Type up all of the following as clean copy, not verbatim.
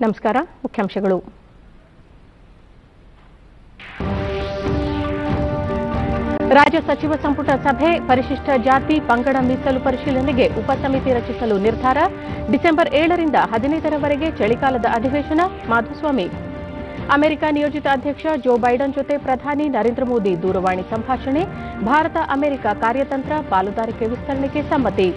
ನಮಸ್ಕಾರ. ಮುಖ್ಯಾಂಶಗಳು. ರಾಜ್ಯ ಸಚಿವ ಸಂಪುಟ ಸಭೆ, ಪರಿಶಿಷ್ಟ ಜಾತಿ ಪಂಗಡ ಮೀಸಲು ಪರಿಶೀಲನೆಗೆ ಉಪಸಮಿತಿ ರಚಿಸಲು ನಿರ್ಧಾರ. ಡಿಸೆಂಬರ್ 7ರಿಂದ 15ರವರೆಗೆ ಚಳಿಗಾಲದ ಅಧಿವೇಶನ. ಮಾಧುಸ್ವಾಮಿ. ಅಮೆರಿಕ ನಿಯೋಜಿತ ಅಧ್ಯಕ್ಷ ಜೋ ಬೈಡನ್ ಜೊತೆ ಪ್ರಧಾನಿ ನರೇಂದ್ರ ಮೋದಿ ದೂರವಾಣಿ ಸಂಭಾಷಣೆ. ಭಾರತ ಅಮೆರಿಕ ಕಾರ್ಯತಂತ್ರ ಪಾಲುದಾರಿಕೆ ವಿಸ್ತರಣೆಗೆ ಸಮ್ಮತಿ.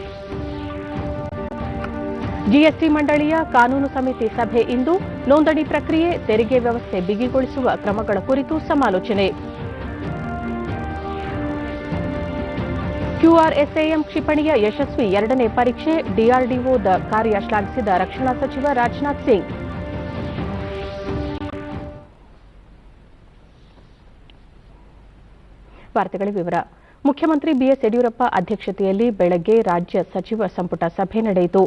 ಜಿಎಸ್ಟಿ ಮಂಡಳಿಯ ಕಾನೂನು ಸಮಿತಿ ಸಭೆ ಇಂದು. ನೋಂದಣಿ ಪ್ರಕ್ರಿಯೆ, ತೆರಿಗೆ ವ್ಯವಸ್ಥೆ ಬಿಗಿಗೊಳಿಸುವ ಕ್ರಮಗಳ ಕುರಿತು ಸಮಾಲೋಚನೆ. QRSAM ಕ್ಷಿಪಣಿಯ ಯಶಸ್ವಿ 2ನೇ ಪರೀಕ್ಷೆ. ಡಿಆರ್ಡಿಒದ ಕಾರ್ಯ ಶ್ಲಾಘಿಸಿದ ರಕ್ಷಣಾ ಸಚಿವ ರಾಜನಾಥ್ ಸಿಂಗ್. ವಾರ್ತೆಗಳ ವಿವರ. ಮುಖ್ಯಮಂತ್ರಿ ಬಿಎಸ್ ಯಡಿಯೂರಪ್ಪ ಅಧ್ಯಕ್ಷತೆಯಲ್ಲಿ ಬೆಳಗ್ಗೆ ರಾಜ್ಯ ಸಚಿವ ಸಂಪುಟ ಸಭೆ ನಡೆಯಿತು.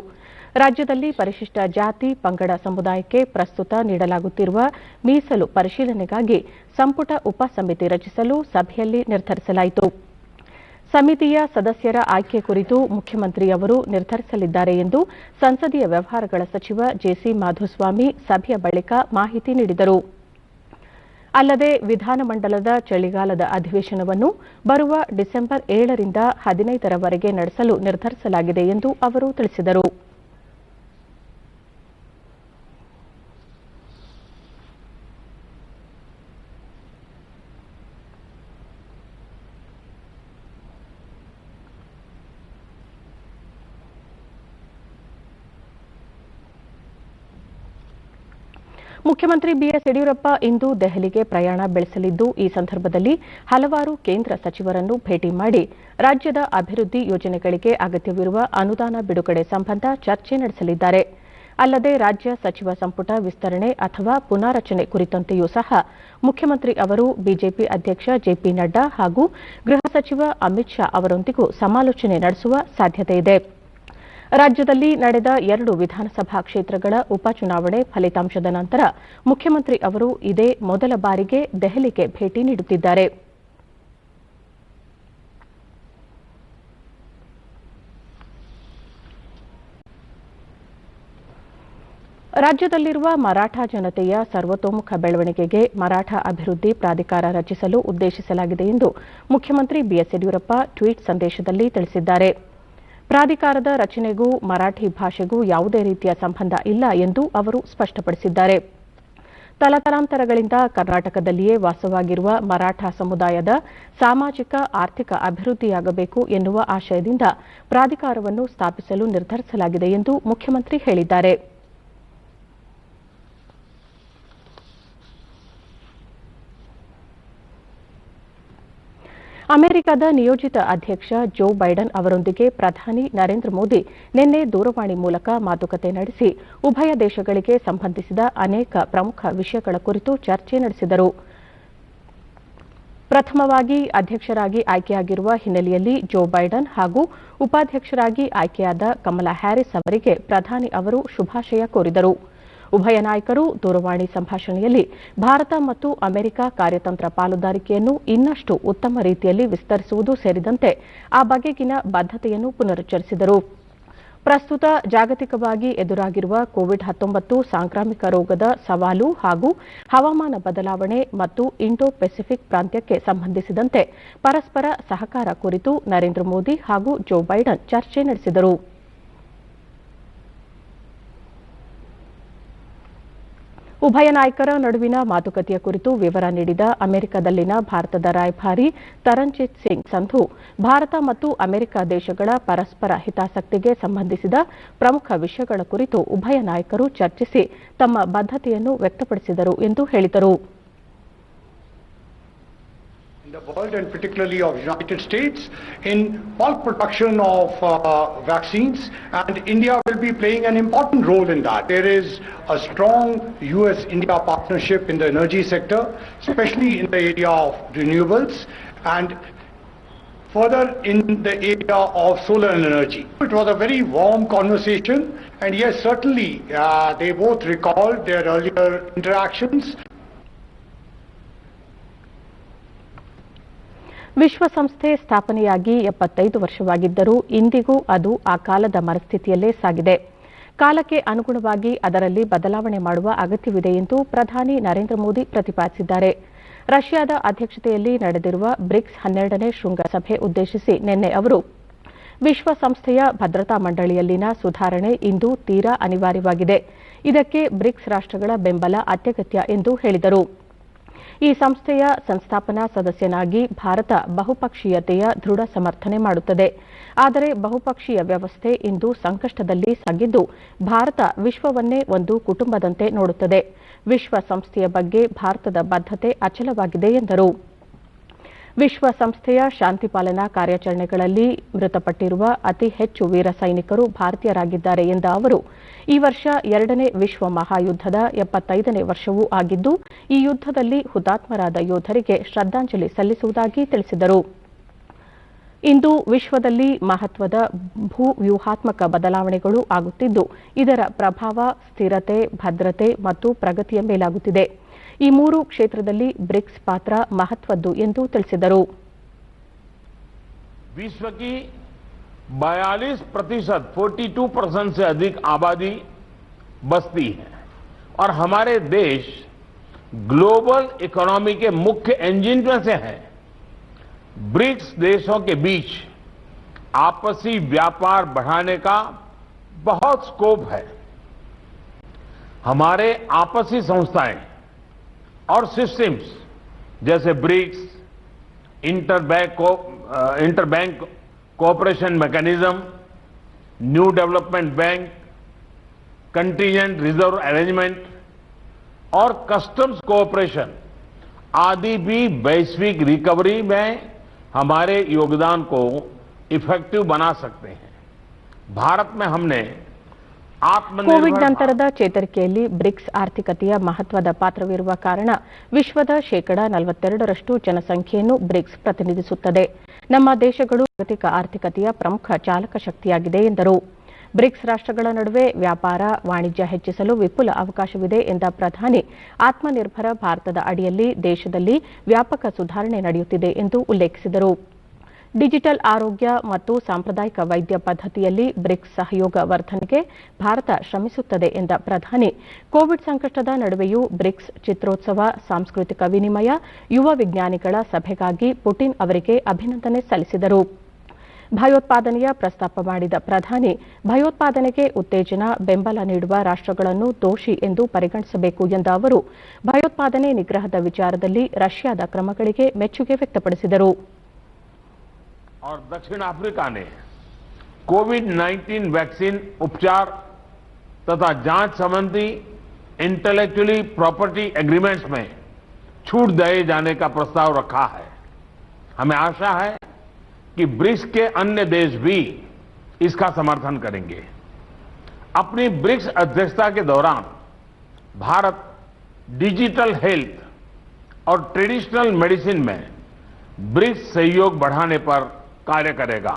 ರಾಜ್ಯದಲ್ಲಿ ಪರಿಶಿಷ್ಟ ಜಾತಿ ಪಂಗಡ ಸಮುದಾಯಕ್ಕೆ ಪ್ರಸ್ತುತ ನೀಡಲಾಗುತ್ತಿರುವ ಮೀಸಲು ಪರಿಶೀಲನೆಗಾಗಿ ಸಂಪುಟ ಉಪಸಮಿತಿ ರಚಿಸಲು ಸಭೆಯಲ್ಲಿ ನಿರ್ಧರಿಸಲಾಯಿತು. ಸಮಿತಿಯ ಸದಸ್ಯರ ಆಯ್ಕೆ ಕುರಿತು ಮುಖ್ಯಮಂತ್ರಿ ಅವರು ನಿರ್ಧರಿಸಲಿದ್ದಾರೆ ಎಂದು ಸಂಸದೀಯ ವ್ಯವಹಾರಗಳ ಸಚಿವ ಜೆಸಿ ಮಾಧುಸ್ವಾಮಿ ಸಭೆಯ ಬಳಿಕ ಮಾಹಿತಿ ನೀಡಿದರು. ಅಲ್ಲದೆ ವಿಧಾನಮಂಡಲದ ಚಳಿಗಾಲದ ಅಧಿವೇಶನವನ್ನು ಬರುವ ಡಿಸೆಂಬರ್ 7ರಿಂದ 15ರವರೆಗೆ ನಡೆಸಲು ನಿರ್ಧರಿಸಲಾಗಿದೆ ಎಂದು ಅವರು ತಿಳಿಸಿದರು. ಮುಖ್ಯಮಂತ್ರಿ ಬಿಎಸ್ ಯಡಿಯೂರಪ್ಪ ಇಂದು ದೆಹಲಿಗೆ ಪ್ರಯಾಣ ಬೆಳೆಸಲಿದ್ದು, ಈ ಸಂದರ್ಭದಲ್ಲಿ ಹಲವಾರು ಕೇಂದ್ರ ಸಚಿವರನ್ನು ಭೇಟಿ ಮಾಡಿ ರಾಜ್ಯದ ಅಭಿವೃದ್ಧಿ ಯೋಜನೆಗಳಿಗೆ ಅಗತ್ಯವಿರುವ ಅನುದಾನ ಬಿಡುಗಡೆ ಸಂಬಂಧ ಚರ್ಚೆ ನಡೆಸಲಿದ್ದಾರೆ. ಅಲ್ಲದೆ ರಾಜ್ಯ ಸಚಿವ ಸಂಪುಟ ವಿಸ್ತರಣೆ ಅಥವಾ ಪುನಾರಚನೆ ಕುರಿತಂತೆಯೂ ಸಹ ಮುಖ್ಯಮಂತ್ರಿ ಅವರು ಬಿಜೆಪಿ ಅಧ್ಯಕ್ಷ ಜೆಪಿ ನಡ್ಡಾ ಹಾಗೂ ಗೃಹ ಸಚಿವ ಅಮಿತ್ ಶಾ ಅವರೊಂದಿಗೂ ಸಮಾಲೋಚನೆ ನಡೆಸುವ ಸಾಧ್ಯತೆಯಿದೆ. ರಾಜ್ಯದಲ್ಲಿ ನಡೆದ 2 ವಿಧಾನಸಭಾ ಕ್ಷೇತ್ರಗಳ ಉಪಚುನಾವಣೆ ಫಲಿತಾಂಶದ ನಂತರ ಮುಖ್ಯಮಂತ್ರಿ ಅವರು ಇದೇ ಮೊದಲ ಬಾರಿಗೆ ದೆಹಲಿಗೆ ಭೇಟಿ ನೀಡುತ್ತಿದ್ದಾರೆ. ರಾಜ್ಯದಲ್ಲಿರುವ ಮರಾಠ ಜನತೆಯ ಸರ್ವತೋಮುಖ ಬೆಳವಣಿಗೆಗೆ ಮರಾಠ ಅಭಿವೃದ್ಧಿ ಪ್ರಾಧಿಕಾರ ರಚಿಸಲು ಉದ್ದೇಶಿಸಲಾಗಿದೆ ಎಂದು ಮುಖ್ಯಮಂತ್ರಿ ಬಿಎಸ್ ಯಡಿಯೂರಪ್ಪ ಟ್ವೀಟ್ ಸಂದೇಶದಲ್ಲಿ ತಿಳಿಸಿದ್ದಾರೆ. ಪ್ರಾಧಿಕಾರದ ರಚನೆಗೂ ಮರಾಠಿ ಭಾಷೆಗೂ ಯಾವುದೇ ರೀತಿಯ ಸಂಬಂಧ ಇಲ್ಲ ಎಂದು ಅವರು ಸ್ಪಷ್ಟಪಡಿಸಿದ್ದಾರೆ. ತಲತಲಾಂತರಗಳಿಂದ ಕರ್ನಾಟಕದಲ್ಲಿಯೇ ವಾಸವಾಗಿರುವ ಮರಾಠ ಸಮುದಾಯದ ಸಾಮಾಜಿಕ ಆರ್ಥಿಕ ಅಭಿವೃದ್ಧಿಯಾಗಬೇಕು ಎನ್ನುವ ಆಶಯದಿಂದ ಪ್ರಾಧಿಕಾರವನ್ನು ಸ್ಥಾಪಿಸಲು ನಿರ್ಧರಿಸಲಾಗಿದೆ ಎಂದು ಮುಖ್ಯಮಂತ್ರಿ ಹೇಳಿದ್ದಾರೆ. ಅಮೆರಿಕದ ನಿಯೋಜಿತ ಅಧ್ಯಕ್ಷ ಜೋ ಬೈಡನ್ ಅವರೊಂದಿಗೆ ಪ್ರಧಾನಿ ನರೇಂದ್ರ ಮೋದಿ ನಿನ್ನೆ ದೂರವಾಣಿ ಮೂಲಕ ಮಾತುಕತೆ ನಡೆಸಿ ಉಭಯ ದೇಶಗಳಿಗೆ ಸಂಬಂಧಿಸಿದ ಅನೇಕ ಪ್ರಮುಖ ವಿಷಯಗಳ ಕುರಿತು ಚರ್ಚೆ ನಡೆಸಿದರು. ಪ್ರಥಮವಾಗಿ ಅಧ್ಯಕ್ಷರಾಗಿ ಆಯ್ಕೆಯಾಗಿರುವ ಹಿನ್ನೆಲೆಯಲ್ಲಿ ಜೋ ಬೈಡನ್ ಹಾಗೂ ಉಪಾಧ್ಯಕ್ಷರಾಗಿ ಆಯ್ಕೆಯಾದ ಕಮಲಾ ಹ್ಯಾರಿಸ್ ಅವರಿಗೆ ಪ್ರಧಾನಿ ಅವರು ಶುಭಾಶಯ ಕೋರಿದರು. ಉಭಯ ನಾಯಕರು ದೂರವಾಣಿ ಸಂಭಾಷಣೆಯಲ್ಲಿ ಭಾರತ ಮತ್ತು ಅಮೆರಿಕ ಕಾರ್ಯತಂತ್ರ ಪಾಲುದಾರಿಕೆಯನ್ನು ಇನ್ನಷ್ಟು ಉತ್ತಮ ರೀತಿಯಲ್ಲಿ ವಿಸ್ತರಿಸುವುದು ಸೇರಿದಂತೆ ಆ ಬಗೆಗಿನ ಬದ್ಧತೆಯನ್ನು ಪುನರುಚ್ಚರಿಸಿದರು. ಪ್ರಸ್ತುತ ಜಾಗತಿಕವಾಗಿ ಎದುರಾಗಿರುವ ಕೋವಿಡ್-19 ಸಾಂಕ್ರಾಮಿಕ ರೋಗದ ಸವಾಲು ಹಾಗೂ ಹವಾಮಾನ ಬದಲಾವಣೆ ಮತ್ತು ಇಂಡೋ ಪೆಸಿಫಿಕ್ ಪ್ರಾಂತ್ಯಕ್ಕೆ ಸಂಬಂಧಿಸಿದಂತೆ ಪರಸ್ಪರ ಸಹಕಾರ ಕುರಿತು ನರೇಂದ್ರ ಮೋದಿ ಹಾಗೂ ಜೋ ಬೈಡನ್ ಚರ್ಚೆ ನಡೆಸಿದರು. ಉಭಯ ನಾಯಕರ ನಡುವಿನ ಮಾತುಕತೆಯ ಕುರಿತು ವಿವರ ನೀಡಿದ ಅಮೆರಿಕದಲ್ಲಿನ ಭಾರತದ ರಾಯಭಾರಿ ತರನ್ಜಿತ್ ಸಿಂಗ್ ಸಂಧು, ಭಾರತ ಮತ್ತು ಅಮೆರಿಕ ದೇಶಗಳ ಪರಸ್ಪರ ಹಿತಾಸಕ್ತಿಗೆ ಸಂಬಂಧಿಸಿದ ಪ್ರಮುಖ ವಿಷಯಗಳ ಕುರಿತು ಉಭಯ ನಾಯಕರು ಚರ್ಚಿಸಿ ತಮ್ಮ ಬದ್ಧತೆಯನ್ನು ವ್ಯಕ್ತಪಡಿಸಿದರು ಎಂದು ಹೇಳಿದರು. The world and particularly of United States in bulk production of vaccines, and India will be playing an important role in that. There is a strong US-India partnership in the energy sector, especially in the area of renewables and further in the area of solar energy. It was a very warm conversation, and yes, certainly they both recalled their earlier interactions. ವಿಶ್ವಸಂಸ್ಥೆ ಸ್ಥಾಪನೆಯಾಗಿ 75 ವರ್ಷವಾಗಿದ್ದರೂ ಇಂದಿಗೂ ಅದು ಆ ಕಾಲದ ಮನಸ್ಥಿತಿಯಲ್ಲೇ ಸಾಗಿದೆ. ಕಾಲಕ್ಕೆ ಅನುಗುಣವಾಗಿ ಅದರಲ್ಲಿ ಬದಲಾವಣೆ ಮಾಡುವ ಅಗತ್ಯವಿದೆ ಎಂದು ಪ್ರಧಾನಿ ನರೇಂದ್ರ ಮೋದಿ ಪ್ರತಿಪಾದಿಸಿದ್ದಾರೆ. ರಷ್ಯಾದ ಅಧ್ಯಕ್ಷತೆಯಲ್ಲಿ ನಡೆದಿರುವ ಬ್ರಿಕ್ಸ್ 12ನೇ ಶೃಂಗಸಭೆ ಉದ್ದೇಶಿಸಿ ನಿನ್ನೆ ಅವರು ವಿಶ್ವಸಂಸ್ಥೆಯ ಭದ್ರತಾ ಮಂಡಳಿಯಲ್ಲಿನ ಸುಧಾರಣೆ ಇಂದು ತೀರಾ ಅನಿವಾರ್ಯವಾಗಿದೆ. ಇದಕ್ಕೆ ಬ್ರಿಕ್ಸ್ ರಾಷ್ಟ್ರಗಳ ಬೆಂಬಲ ಅತ್ಯಗತ್ಯ ಎಂದು ಹೇಳಿದರು. ಈ ಸಂಸ್ಥೆಯ ಸಂಸ್ಥಾಪನಾ ಸದಸ್ಯನಾಗಿ ಭಾರತ ಬಹುಪಕ್ಷೀಯತೆಯ ದೃಢ ಸಮರ್ಥನೆ ಮಾಡುತ್ತದೆ. ಆದರೆ ಬಹುಪಕ್ಷೀಯ ವ್ಯವಸ್ಥೆ ಇಂದು ಸಂಕಷ್ಟದಲ್ಲಿ ಸಾಗಿದ್ದು ಭಾರತ ವಿಶ್ವವನ್ನೇ ಒಂದು ಕುಟುಂಬದಂತೆ ನೋಡುತ್ತದೆ. ವಿಶ್ವಸಂಸ್ಥೆಯ ಬಗ್ಗೆ ಭಾರತದ ಬದ್ಧತೆ ಅಚಲವಾಗಿದೆ ಎಂದರು. ವಿಶ್ವಸಂಸ್ಥೆಯ ಶಾಂತಿ ಪಾಲನಾ ಕಾರ್ಯಾಚರಣೆಗಳಲ್ಲಿ ಮೃತಪಟ್ಟಿರುವ ಅತಿ ಹೆಚ್ಚು ವೀರ ಸೈನಿಕರು ಭಾರತೀಯರಾಗಿದ್ದಾರೆ ಎಂದ ಅವರು, ಈ ವರ್ಷ 2ನೇ ವಿಶ್ವ ಮಹಾಯುದ್ಧದ 75ನೇ ವರ್ಷವೂ ಆಗಿದ್ದು, ಈ ಯುದ್ಧದಲ್ಲಿ ಹುತಾತ್ಮರಾದ ಯೋಧರಿಗೆ ಶ್ರದ್ಧಾಂಜಲಿ ಸಲ್ಲಿಸುವುದಾಗಿ ತಿಳಿಸಿದರು. ಇಂದು ವಿಶ್ವದಲ್ಲಿ ಮಹತ್ವದ ಭೂ ವ್ಯೂಹಾತ್ಮಕ ಬದಲಾವಣೆಗಳು ಆಗುತ್ತಿದ್ದು, ಇದರ ಪ್ರಭಾವ ಸ್ಥಿರತೆ, ಭದ್ರತೆ ಮತ್ತು ಪ್ರಗತಿಯ ಮೇಲಾಗುತ್ತಿದೆ. ಈ 3 ಕ್ಷೇತ್ರದಲ್ಲಿ ಬ್ರಿಕ್ಸ್ ಪಾತ್ರ ಮಹತ್ವದ್ದು ಎಂದು ತಿಳಿಸಿದರು. विश्व की 42%, 42% से अधिक आबादी बसती है और हमारे देश ग्लोबल इकोनॉमी के मुख्य इंजन में से है. ब्रिक्स देशों के बीच आपसी व्यापार बढ़ाने का बहुत स्कोप है. हमारे आपसी संस्थाएं और सिस्टम्स जैसे BRICS, interbank cooperation mechanism, new development bank, contingent reserve arrangement और कस्टम्स कोऑपरेशन आदि भी वैश्विक रिकवरी में हमारे योगदान को इफेक्टिव बना सकते हैं. भारत में हमने ಕೋವಿಡ್ ನಂತರದ ಚೇತರಿಕೆಯಲ್ಲಿ ಬ್ರಿಕ್ಸ್ ಆರ್ಥಿಕತೆಯ ಮಹತ್ವದ ಪಾತ್ರವಿರುವ ಕಾರಣ ವಿಶ್ವದ 42% ಜನಸಂಖ್ಯೆಯನ್ನು ಬ್ರಿಕ್ಸ್ ಪ್ರತಿನಿಧಿಸುತ್ತದೆ. ನಮ್ಮ ದೇಶಗಳು ಜಾಗತಿಕ ಆರ್ಥಿಕತೆಯ ಪ್ರಮುಖ ಚಾಲಕ ಶಕ್ತಿಯಾಗಿದೆ ಎಂದರು. ಬ್ರಿಕ್ಸ್ ರಾಷ್ಟ್ರಗಳ ನಡುವೆ ವ್ಯಾಪಾರ, ವಾಣಿಜ್ಯ ಹೆಚ್ಚಿಸಲು ವಿಪುಲ ಅವಕಾಶವಿದೆ ಎಂದ ಪ್ರಧಾನಿ, ಆತ್ಮನಿರ್ಭರ ಭಾರತದ ಅಡಿಯಲ್ಲಿ ದೇಶದಲ್ಲಿ ವ್ಯಾಪಕ ಸುಧಾರಣೆ ನಡೆಯುತ್ತಿದೆ ಎಂದು ಉಲ್ಲೇಖಿಸಿದರು. ಡಿಜಿಟಲ್ ಆರೋಗ್ಯ ಮತ್ತು ಸಾಂಪ್ರದಾಯಿಕ ವೈದ್ಯ ಪದ್ಧತಿಯಲ್ಲಿ ಬ್ರಿಕ್ಸ್ ಸಹಯೋಗ ವರ್ಧನೆಗೆ ಭಾರತ ಶ್ರಮಿಸುತ್ತದೆ ಎಂದ ಪ್ರಧಾನಿ, ಕೋವಿಡ್ ಸಂಕಷ್ಟದ ನಡುವೆಯೂ ಬ್ರಿಕ್ಸ್ ಚಿತ್ರೋತ್ಸವ, ಸಾಂಸ್ಕೃತಿಕ ವಿನಿಮಯ, ಯುವ ವಿಜ್ಞಾನಿಗಳ ಸಭೆಗಾಗಿ ಪುಟಿನ್ ಅವರಿಗೆ ಅಭಿನಂದನೆ ಸಲ್ಲಿಸಿದರು. ಭಯೋತ್ಪಾದನೆಯ ಪ್ರಸ್ತಾಪ ಮಾಡಿದ ಪ್ರಧಾನಿ, ಭಯೋತ್ಪಾದನೆಗೆ ಉತ್ತೇಜನ, ಬೆಂಬಲ ನೀಡುವ ರಾಷ್ಟ್ರಗಳನ್ನು ದೋಷಿ ಎಂದು ಪರಿಗಣಿಸಬೇಕು ಎಂದ ಅವರು, ಭಯೋತ್ಪಾದನೆ ನಿಗ್ರಹದ ವಿಚಾರದಲ್ಲಿ ರಷ್ಯಾದ ಕ್ರಮಗಳಿಗೆ ಮೆಚ್ಚುಗೆ ವ್ಯಕ್ತಪಡಿಸಿದರು. और दक्षिण अफ्रीका ने कोविड-19 वैक्सीन उपचार तथा जांच संबंधी इंटेलेक्चुअली प्रॉपर्टी एग्रीमेंट्स में छूट दिए जाने का प्रस्ताव रखा है. हमें आशा है कि ब्रिक्स के अन्य देश भी इसका समर्थन करेंगे. अपनी ब्रिक्स अध्यक्षता के दौरान भारत डिजिटल हेल्थ और ट्रेडिशनल मेडिसिन में ब्रिक्स सहयोग बढ़ाने पर कार्य करेगा.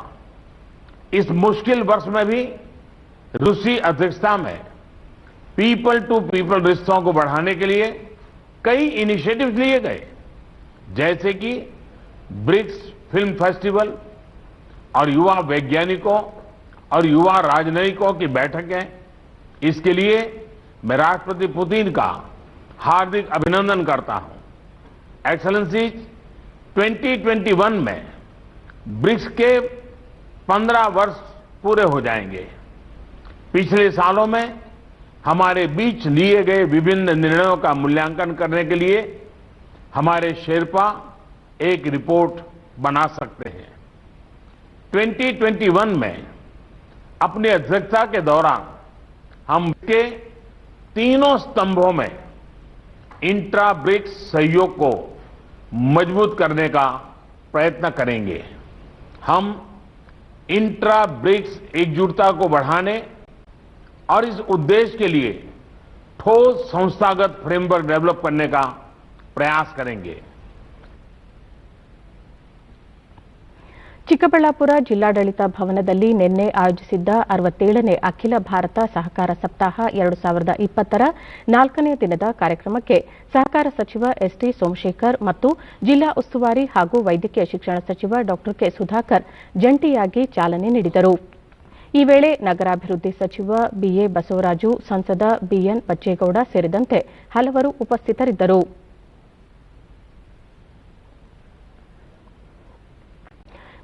इस मुश्किल वर्ष में भी रूसी अध्यक्षता में पीपल टू पीपल रिश्तों को बढ़ाने के लिए कई इनिशिएटिव्स लिए गए, जैसे कि ब्रिक्स फिल्म फेस्टिवल और युवा वैज्ञानिकों और युवा राजनयिकों की बैठकें. इसके लिए मैं राष्ट्रपति पुतिन का हार्दिक अभिनंदन करता हूं. एक्सेलेंसीज, 2021 में ब्रिक्स के 15 वर्ष पूरे हो जाएंगे. पिछले सालों में हमारे बीच लिए गए विभिन्न निर्णयों का मूल्यांकन करने के लिए हमारे शेरपा एक रिपोर्ट बना सकते हैं. 2021 में अपनी अध्यक्षता के दौरान हम के तीनों स्तंभों में इंट्रा ब्रिक्स सहयोग को मजबूत करने का प्रयत्न करेंगे. हम इंट्रा ब्रिक्स एकजुटता को बढ़ाने और इस उद्देश्य के लिए ठोस संस्थागत फ्रेमवर्क डेवलप करने का प्रयास करेंगे. ಚಿಕ್ಕಬಳ್ಳಾಪುರ ಜಿಲ್ಲಾಡಳಿತ ಭವನದಲ್ಲಿ ನಿನ್ನೆ ಆಯೋಜಿಸಿದ್ದ 67ನೇ ಅಖಿಲ ಭಾರತ ಸಹಕಾರ ಸಪ್ತಾಹ 2020ರ 4ನೇ ದಿನದ ಕಾರ್ಯಕ್ರಮಕ್ಕೆ ಸಹಕಾರ ಸಚಿವ ಎಸ್ಟಿ ಸೋಮಶೇಖರ್ ಮತ್ತು ಜಿಲ್ಲಾ ಉಸ್ತುವಾರಿ ಹಾಗೂ ವೈದ್ಯಕೀಯ ಶಿಕ್ಷಣ ಸಚಿವ ಡಾ ಕೆ ಸುಧಾಕರ್ ಜಂಟಿಯಾಗಿ ಚಾಲನೆ ನೀಡಿದರು. ಈ ವೇಳೆ ನಗರಾಭಿವೃದ್ಧಿ ಸಚಿವ ಬಿಎ ಬಸವರಾಜು, ಸಂಸದ ಬಿಎನ್ ಬಚ್ಚೇಗೌಡ ಸೇರಿದಂತೆ ಹಲವರು ಉಪಸ್ಥಿತರಿದ್ದರು.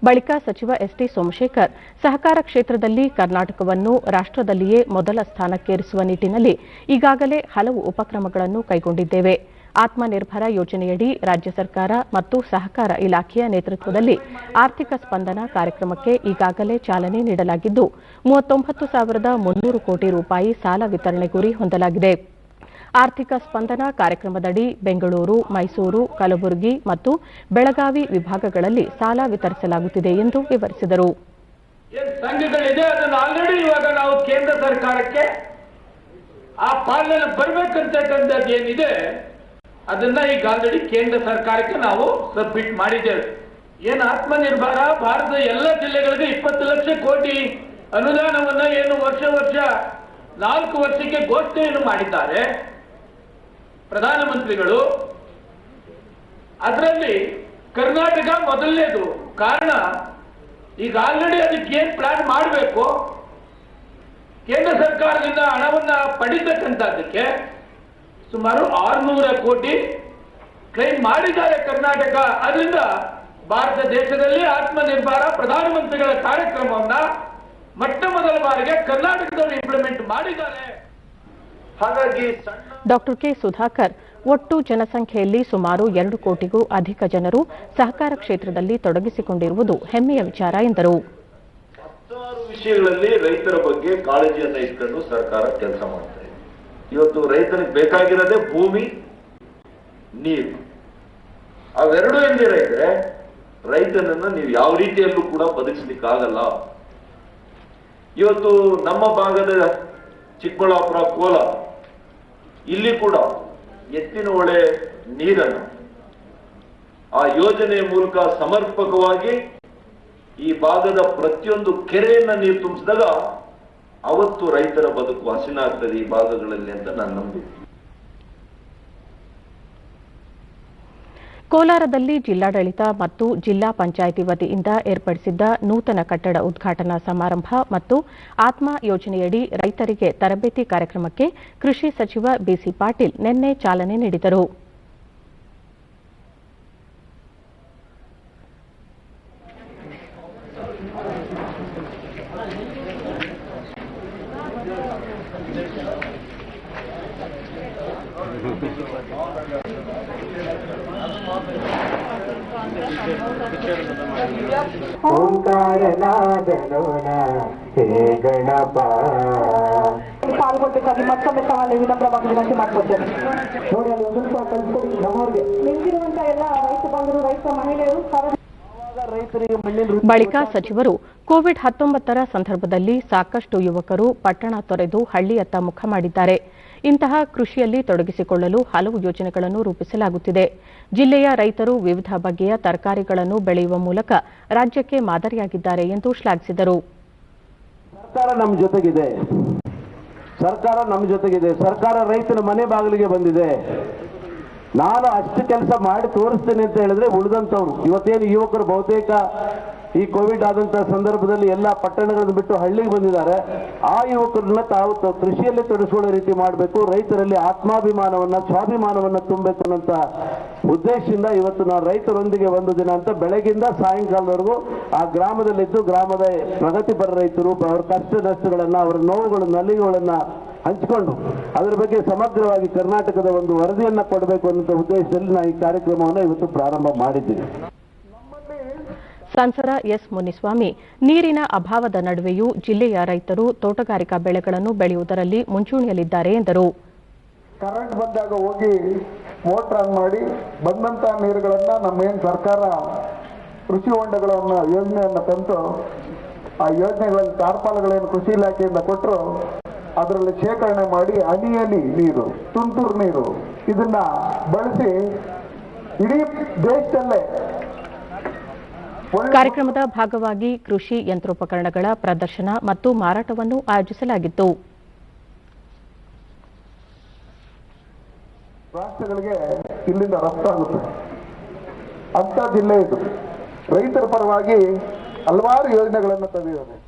ಬಳಿಕ ಸಚಿವ ಎಸ್ಟಿ ಸೋಮಶೇಖರ್ ಸಹಕಾರ ಕ್ಷೇತ್ರದಲ್ಲಿ ಕರ್ನಾಟಕವನ್ನು ರಾಷ್ಟ್ರದಲ್ಲಿಯೇ ಮೊದಲ ಸ್ಥಾನಕ್ಕೇರಿಸುವ ನಿಟ್ಟಿನಲ್ಲಿ ಈಗಾಗಲೇ ಹಲವು ಉಪಕ್ರಮಗಳನ್ನು ಕೈಗೊಂಡಿದ್ದೇವೆ. ಆತ್ಮನಿರ್ಭರ ಯೋಜನೆಯಡಿ ರಾಜ್ಯ ಸರ್ಕಾರ ಮತ್ತು ಸಹಕಾರ ಇಲಾಖೆಯ ನೇತೃತ್ವದಲ್ಲಿ ಆರ್ಥಿಕ ಸ್ಪಂದನ ಕಾರ್ಯಕ್ರಮಕ್ಕೆ ಈಗಾಗಲೇ ಚಾಲನೆ ನೀಡಲಾಗಿದ್ದು 39,300 ಕೋಟಿ ರೂಪಾಯಿ ಸಾಲ ವಿತರಣೆ ಗುರಿ ಹೊಂದಲಾಗಿದೆ. ಆರ್ಥಿಕ ಸ್ಪಂದನ ಕಾರ್ಯಕ್ರಮದಡಿ ಬೆಂಗಳೂರು, ಮೈಸೂರು, ಕಲಬುರಗಿ ಮತ್ತು ಬೆಳಗಾವಿ ವಿಭಾಗಗಳಲ್ಲಿ ಸಾಲ ವಿತರಿಸಲಾಗುತ್ತಿದೆ ಎಂದು ವಿವರಿಸಿದರು. ಸಂಘಗಳಿದೆ ಅದನ್ನು ಆಲ್ರೆಡಿ ಇವಾಗ ನಾವು ಕೇಂದ್ರ ಸರ್ಕಾರಕ್ಕೆ ಆ ಪಾಲನೆ ಬರಬೇಕಂತಕ್ಕಂಥದ್ದು ಏನಿದೆ ಅದನ್ನ ಈಗ ಆಲ್ರೆಡಿ ಕೇಂದ್ರ ಸರ್ಕಾರಕ್ಕೆ ನಾವು ಸಬ್ಮಿಟ್ ಮಾಡಿದ್ದೇವೆ. ಏನು ಆತ್ಮನಿರ್ಭರ ಭಾರತದ ಎಲ್ಲ ಜಿಲ್ಲೆಗಳಿಗೆ 20 ಲಕ್ಷ ಕೋಟಿ ಅನುದಾನವನ್ನ ಏನು ವರ್ಷ 4 ವರ್ಷಕ್ಕೆ ಘೋಷಣೆಯನ್ನು ಮಾಡಿದ್ದಾರೆ ಪ್ರಧಾನಮಂತ್ರಿಗಳು. ಅದರಲ್ಲಿ ಕರ್ನಾಟಕ ಮೊದಲನೇದು. ಕಾರಣ ಈಗ ಆಲ್ರೆಡಿ ಅದಕ್ಕೆ ಏನ್ ಪ್ಲಾನ್ ಮಾಡಬೇಕು, ಕೇಂದ್ರ ಸರ್ಕಾರದಿಂದ ಹಣವನ್ನ ಪಡಿತಕ್ಕಂಥದ್ದಕ್ಕೆ ಸುಮಾರು 600 ಕೋಟಿ ಕ್ಲೈಮ್ ಮಾಡಿದ್ದಾರೆ ಕರ್ನಾಟಕ. ಅದರಿಂದ ಭಾರತ ದೇಶದಲ್ಲಿ ಆತ್ಮನಿರ್ಭರ ಪ್ರಧಾನಮಂತ್ರಿಗಳ ಕಾರ್ಯಕ್ರಮವನ್ನ ಮೊದಲ ಬಾರಿಗೆ ಕರ್ನಾಟಕದವರು ಇಂಪ್ಲಿಮೆಂಟ್ ಮಾಡಿದ್ದಾರೆ. ಹಾಗಾಗಿ ಡಾಕ್ಟರ್ ಕೆ ಸುಧಾಕರ್, ಒಟ್ಟು ಜನಸಂಖ್ಯೆಯಲ್ಲಿ ಸುಮಾರು 2 ಕೋಟಿಗೂ ಅಧಿಕ ಜನರು ಸಹಕಾರ ಕ್ಷೇತ್ರದಲ್ಲಿ ತೊಡಗಿಸಿಕೊಂಡಿರುವುದು ಹೆಮ್ಮೆಯ ವಿಚಾರ ಎಂದರು. 16 ವಿಷಯಗಳಲ್ಲಿ ರೈತರ ಬಗ್ಗೆ ಕಾಳಜಿಯನ್ನು ಇಟ್ಕೊಂಡು ಸರ್ಕಾರ ಕೆಲಸ ಮಾಡ್ತಾ ಇದೆ. ಇವತ್ತು ರೈತನಿಗೆ ಬೇಕಾಗಿರೋದೇ ಭೂಮಿ, ನೀರು. ಅವೆರಡೂ ಎಂದಿರ ಇದ್ರೆ ರೈತನನ್ನ ನೀವು ಯಾವ ರೀತಿಯಲ್ಲೂ ಕೂಡ ಬದುಕಿಸ್ಲಿಕ್ಕಾಗಲ್ಲ. ಇವತ್ತು ನಮ್ಮ ಭಾಗದ ಚಿಕ್ಕಬಳ್ಳಾಪುರ, ಕೋಲಾರ ಇಲ್ಲಿ ಕೂಡ ಎತ್ತಿನ ಹೊಳೆ ನೀರನ್ನು ಆ ಯೋಜನೆಯ ಮೂಲಕ ಸಮರ್ಪಕವಾಗಿ ಈ ಭಾಗದ ಪ್ರತಿಯೊಂದು ಕೆರೆಯನ್ನ ನೀರು ತುಂಬಿಸಿದಾಗ ಅವತ್ತು ರೈತರ ಬದುಕು ಹಸಿನ ಆಗ್ತದೆ ಈ ಭಾಗಗಳಲ್ಲಿ ಅಂತ ನಾನು ನಂಬಿದ್ದೀನಿ. ಕೋಲಾರದಲ್ಲಿ ಜಿಲ್ಲಾಡಳಿತ ಮತ್ತು ಜಿಲ್ಲಾ ಪಂಚಾಯಿತಿ ವತಿಯಿಂದ ಏರ್ಪಡಿಸಿದ್ದ ನೂತನ ಕಟ್ಟಡ ಉದ್ಘಾಟನಾ ಸಮಾರಂಭ ಮತ್ತು ಆತ್ಮ ಯೋಜನೆಯಡಿ ರೈತರಿಗೆ ತರಬೇತಿ ಕಾರ್ಯಕ್ರಮಕ್ಕೆ ಕೃಷಿ ಸಚಿವ ಬಿಸಿ ಪಾಟೀಲ್ ನಿನ್ನೆ ಚಾಲನೆ ನೀಡಿದರು. ಪಾಲ್ಗೊಳ್ಬೇಕಾಗಿ ಮತ್ತೊಮ್ಮೆ ಸವಾಲು ವಿನಮ್ರವಾಗಿ ವಿನಂತಿ ಮಾಡಿಕೊಳ್ತೇನೆ. ನಿಂತಿರುವಂತಹ ಎಲ್ಲ ರೈತ ಬಂಧುಗಳು, ರೈತ ಮಹಿಳೆಯರು, ಬಳಿಕ ಸಚಿವರು ಕೋವಿಡ್-19 ಸಂದರ್ಭದಲ್ಲಿ ಸಾಕಷ್ಟು ಯುವಕರು ಪಟ್ಟಣ ತೊರೆದು ಹಳ್ಳಿಯತ್ತ ಮುಖ ಮಾಡಿದ್ದಾರೆ. ಇಂತಹ ಕೃಷಿಯಲ್ಲಿ ತೊಡಗಿಸಿಕೊಳ್ಳಲು ಹಲವು ಯೋಜನೆಗಳನ್ನು ರೂಪಿಸಲಾಗುತ್ತಿದೆ. ಜಿಲ್ಲೆಯ ರೈತರು ವಿವಿಧ ಬಗೆಯ ತರಕಾರಿಗಳನ್ನು ಬೆಳೆಯುವ ಮೂಲಕ ರಾಜ್ಯಕ್ಕೆ ಮಾದರಿಯಾಗಿದ್ದಾರೆ ಎಂದು ಶ್ಲಾಘಿಸಿದರು. ಸರ್ಕಾರ ನಮ್ಮ ಜೊತೆಗಿದೆ. ಸರ್ಕಾರ ರೈತನ ಮನೆ ಬಾಗಿಲಿಗೆ ಬಂದಿದೆ. ನಾನು ಅಷ್ಟು ಕೆಲಸ ಮಾಡಿ ತೋರಿಸ್ತೇನೆ ಅಂತ ಹೇಳಿದ್ರೆ ಉಳಿದಂಥವ್ರು ಇವತ್ತೇನು ಯುವಕರು ಬಹುತೇಕ ಈ ಕೋವಿಡ್ ಆದಂತಹ ಸಂದರ್ಭದಲ್ಲಿ ಎಲ್ಲ ಪಟ್ಟಣಗಳನ್ನು ಬಿಟ್ಟು ಹಳ್ಳಿಗೆ ಬಂದಿದ್ದಾರೆ. ಆ ಯುವಕರನ್ನ ತಾವು ಕೃಷಿಯಲ್ಲಿ ತೊಡಗಿಸಿಕೊಳ್ಳೋ ರೀತಿ ಮಾಡಬೇಕು, ರೈತರಲ್ಲಿ ಆತ್ಮಾಭಿಮಾನವನ್ನ, ಸ್ವಾಭಿಮಾನವನ್ನ ತುಂಬಬೇಕು ಅನ್ನೋಂಥ ಉದ್ದೇಶದಿಂದ ಇವತ್ತು ನಾನು ರೈತರೊಂದಿಗೆ ಒಂದು ದಿನ ಅಂತ ಬೆಳಗಿಂದ ಸಾಯಂಕಾಲದವರೆಗೂ ಆ ಗ್ರಾಮದಲ್ಲಿದ್ದು ಗ್ರಾಮದ ಪ್ರಗತಿಪರ ರೈತರು ಅವರ ಕಷ್ಟ ನಷ್ಟಗಳನ್ನ, ಅವರ ನೋವುಗಳನ್ನು, ನಲಿಗೆಗಳನ್ನ ಹಂಚಿಕೊಂಡು ಅದರ ಬಗ್ಗೆ ಸಮಗ್ರವಾಗಿ ಕರ್ನಾಟಕದ ಒಂದು ವರದಿಯನ್ನ ಕೊಡಬೇಕು ಅನ್ನೋ ಉದ್ದೇಶದಲ್ಲಿ ನಾನು ಈ ಕಾರ್ಯಕ್ರಮವನ್ನು ಇವತ್ತು ಪ್ರಾರಂಭ ಮಾಡಿದ್ದೀನಿ. ಸಂಸದ ಎಸ್ ಮುನಿಸ್ವಾಮಿ, ನೀರಿನ ಅಭಾವದ ನಡುವೆಯೂ ಜಿಲ್ಲೆಯ ರೈತರು ತೋಟಗಾರಿಕಾ ಬೆಳೆಗಳನ್ನು ಬೆಳೆಯುವುದರಲ್ಲಿ ಮುಂಚೂಣಿಯಲ್ಲಿದ್ದಾರೆ ಎಂದರು. ಕರೆಂಟ್ ಬಂದಾಗ ಹೋಗಿ ಮೋಟರ್ ಆನ್ ಮಾಡಿ ಬಂದಂತಹ ನೀರುಗಳನ್ನ ನಮ್ಮೇನು ಸರ್ಕಾರ ಕೃಷಿ ಹೊಂಡಗಳನ್ನ ಯೋಜನೆಯನ್ನ ತಂತು ಆ ಯೋಜನೆಗಳಲ್ಲಿ ಟಾರ್ಪಾಲುಗಳೇನು ಕೃಷಿ ಇಲಾಖೆಯಿಂದ ಕೊಟ್ಟರು ಅದರಲ್ಲಿ ಶೇಖರಣೆ ಮಾಡಿ ಹನಿಯಲ್ಲಿ ನೀರು, ತುಂತುರು ನೀರು ಇದನ್ನ ಬಳಸಿ ಇಡೀ ದೇಶದಲ್ಲೇ ಕಾರ್ಯಕ್ರಮದ ಭಾಗವಾಗಿ ಕೃಷಿ ಯಂತ್ರೋಪಕರಣಗಳ ಪ್ರದರ್ಶನ ಮತ್ತು ಮಾರಾಟವನ್ನು ಆಯೋಜಿಸಲಾಗಿತ್ತು. ರಾಷ್ಟ್ರಗಳಿಗೆ ಇಲ್ಲಿಂದ ರಫ್ತಾಗುತ್ತೆ ಅಂತ ಜಿಲ್ಲೆ ಇದು. ರೈತರ ಪರವಾಗಿ ಹಲವಾರು ಯೋಜನೆಗಳನ್ನು ತಂದಿದ್ದಾರೆ.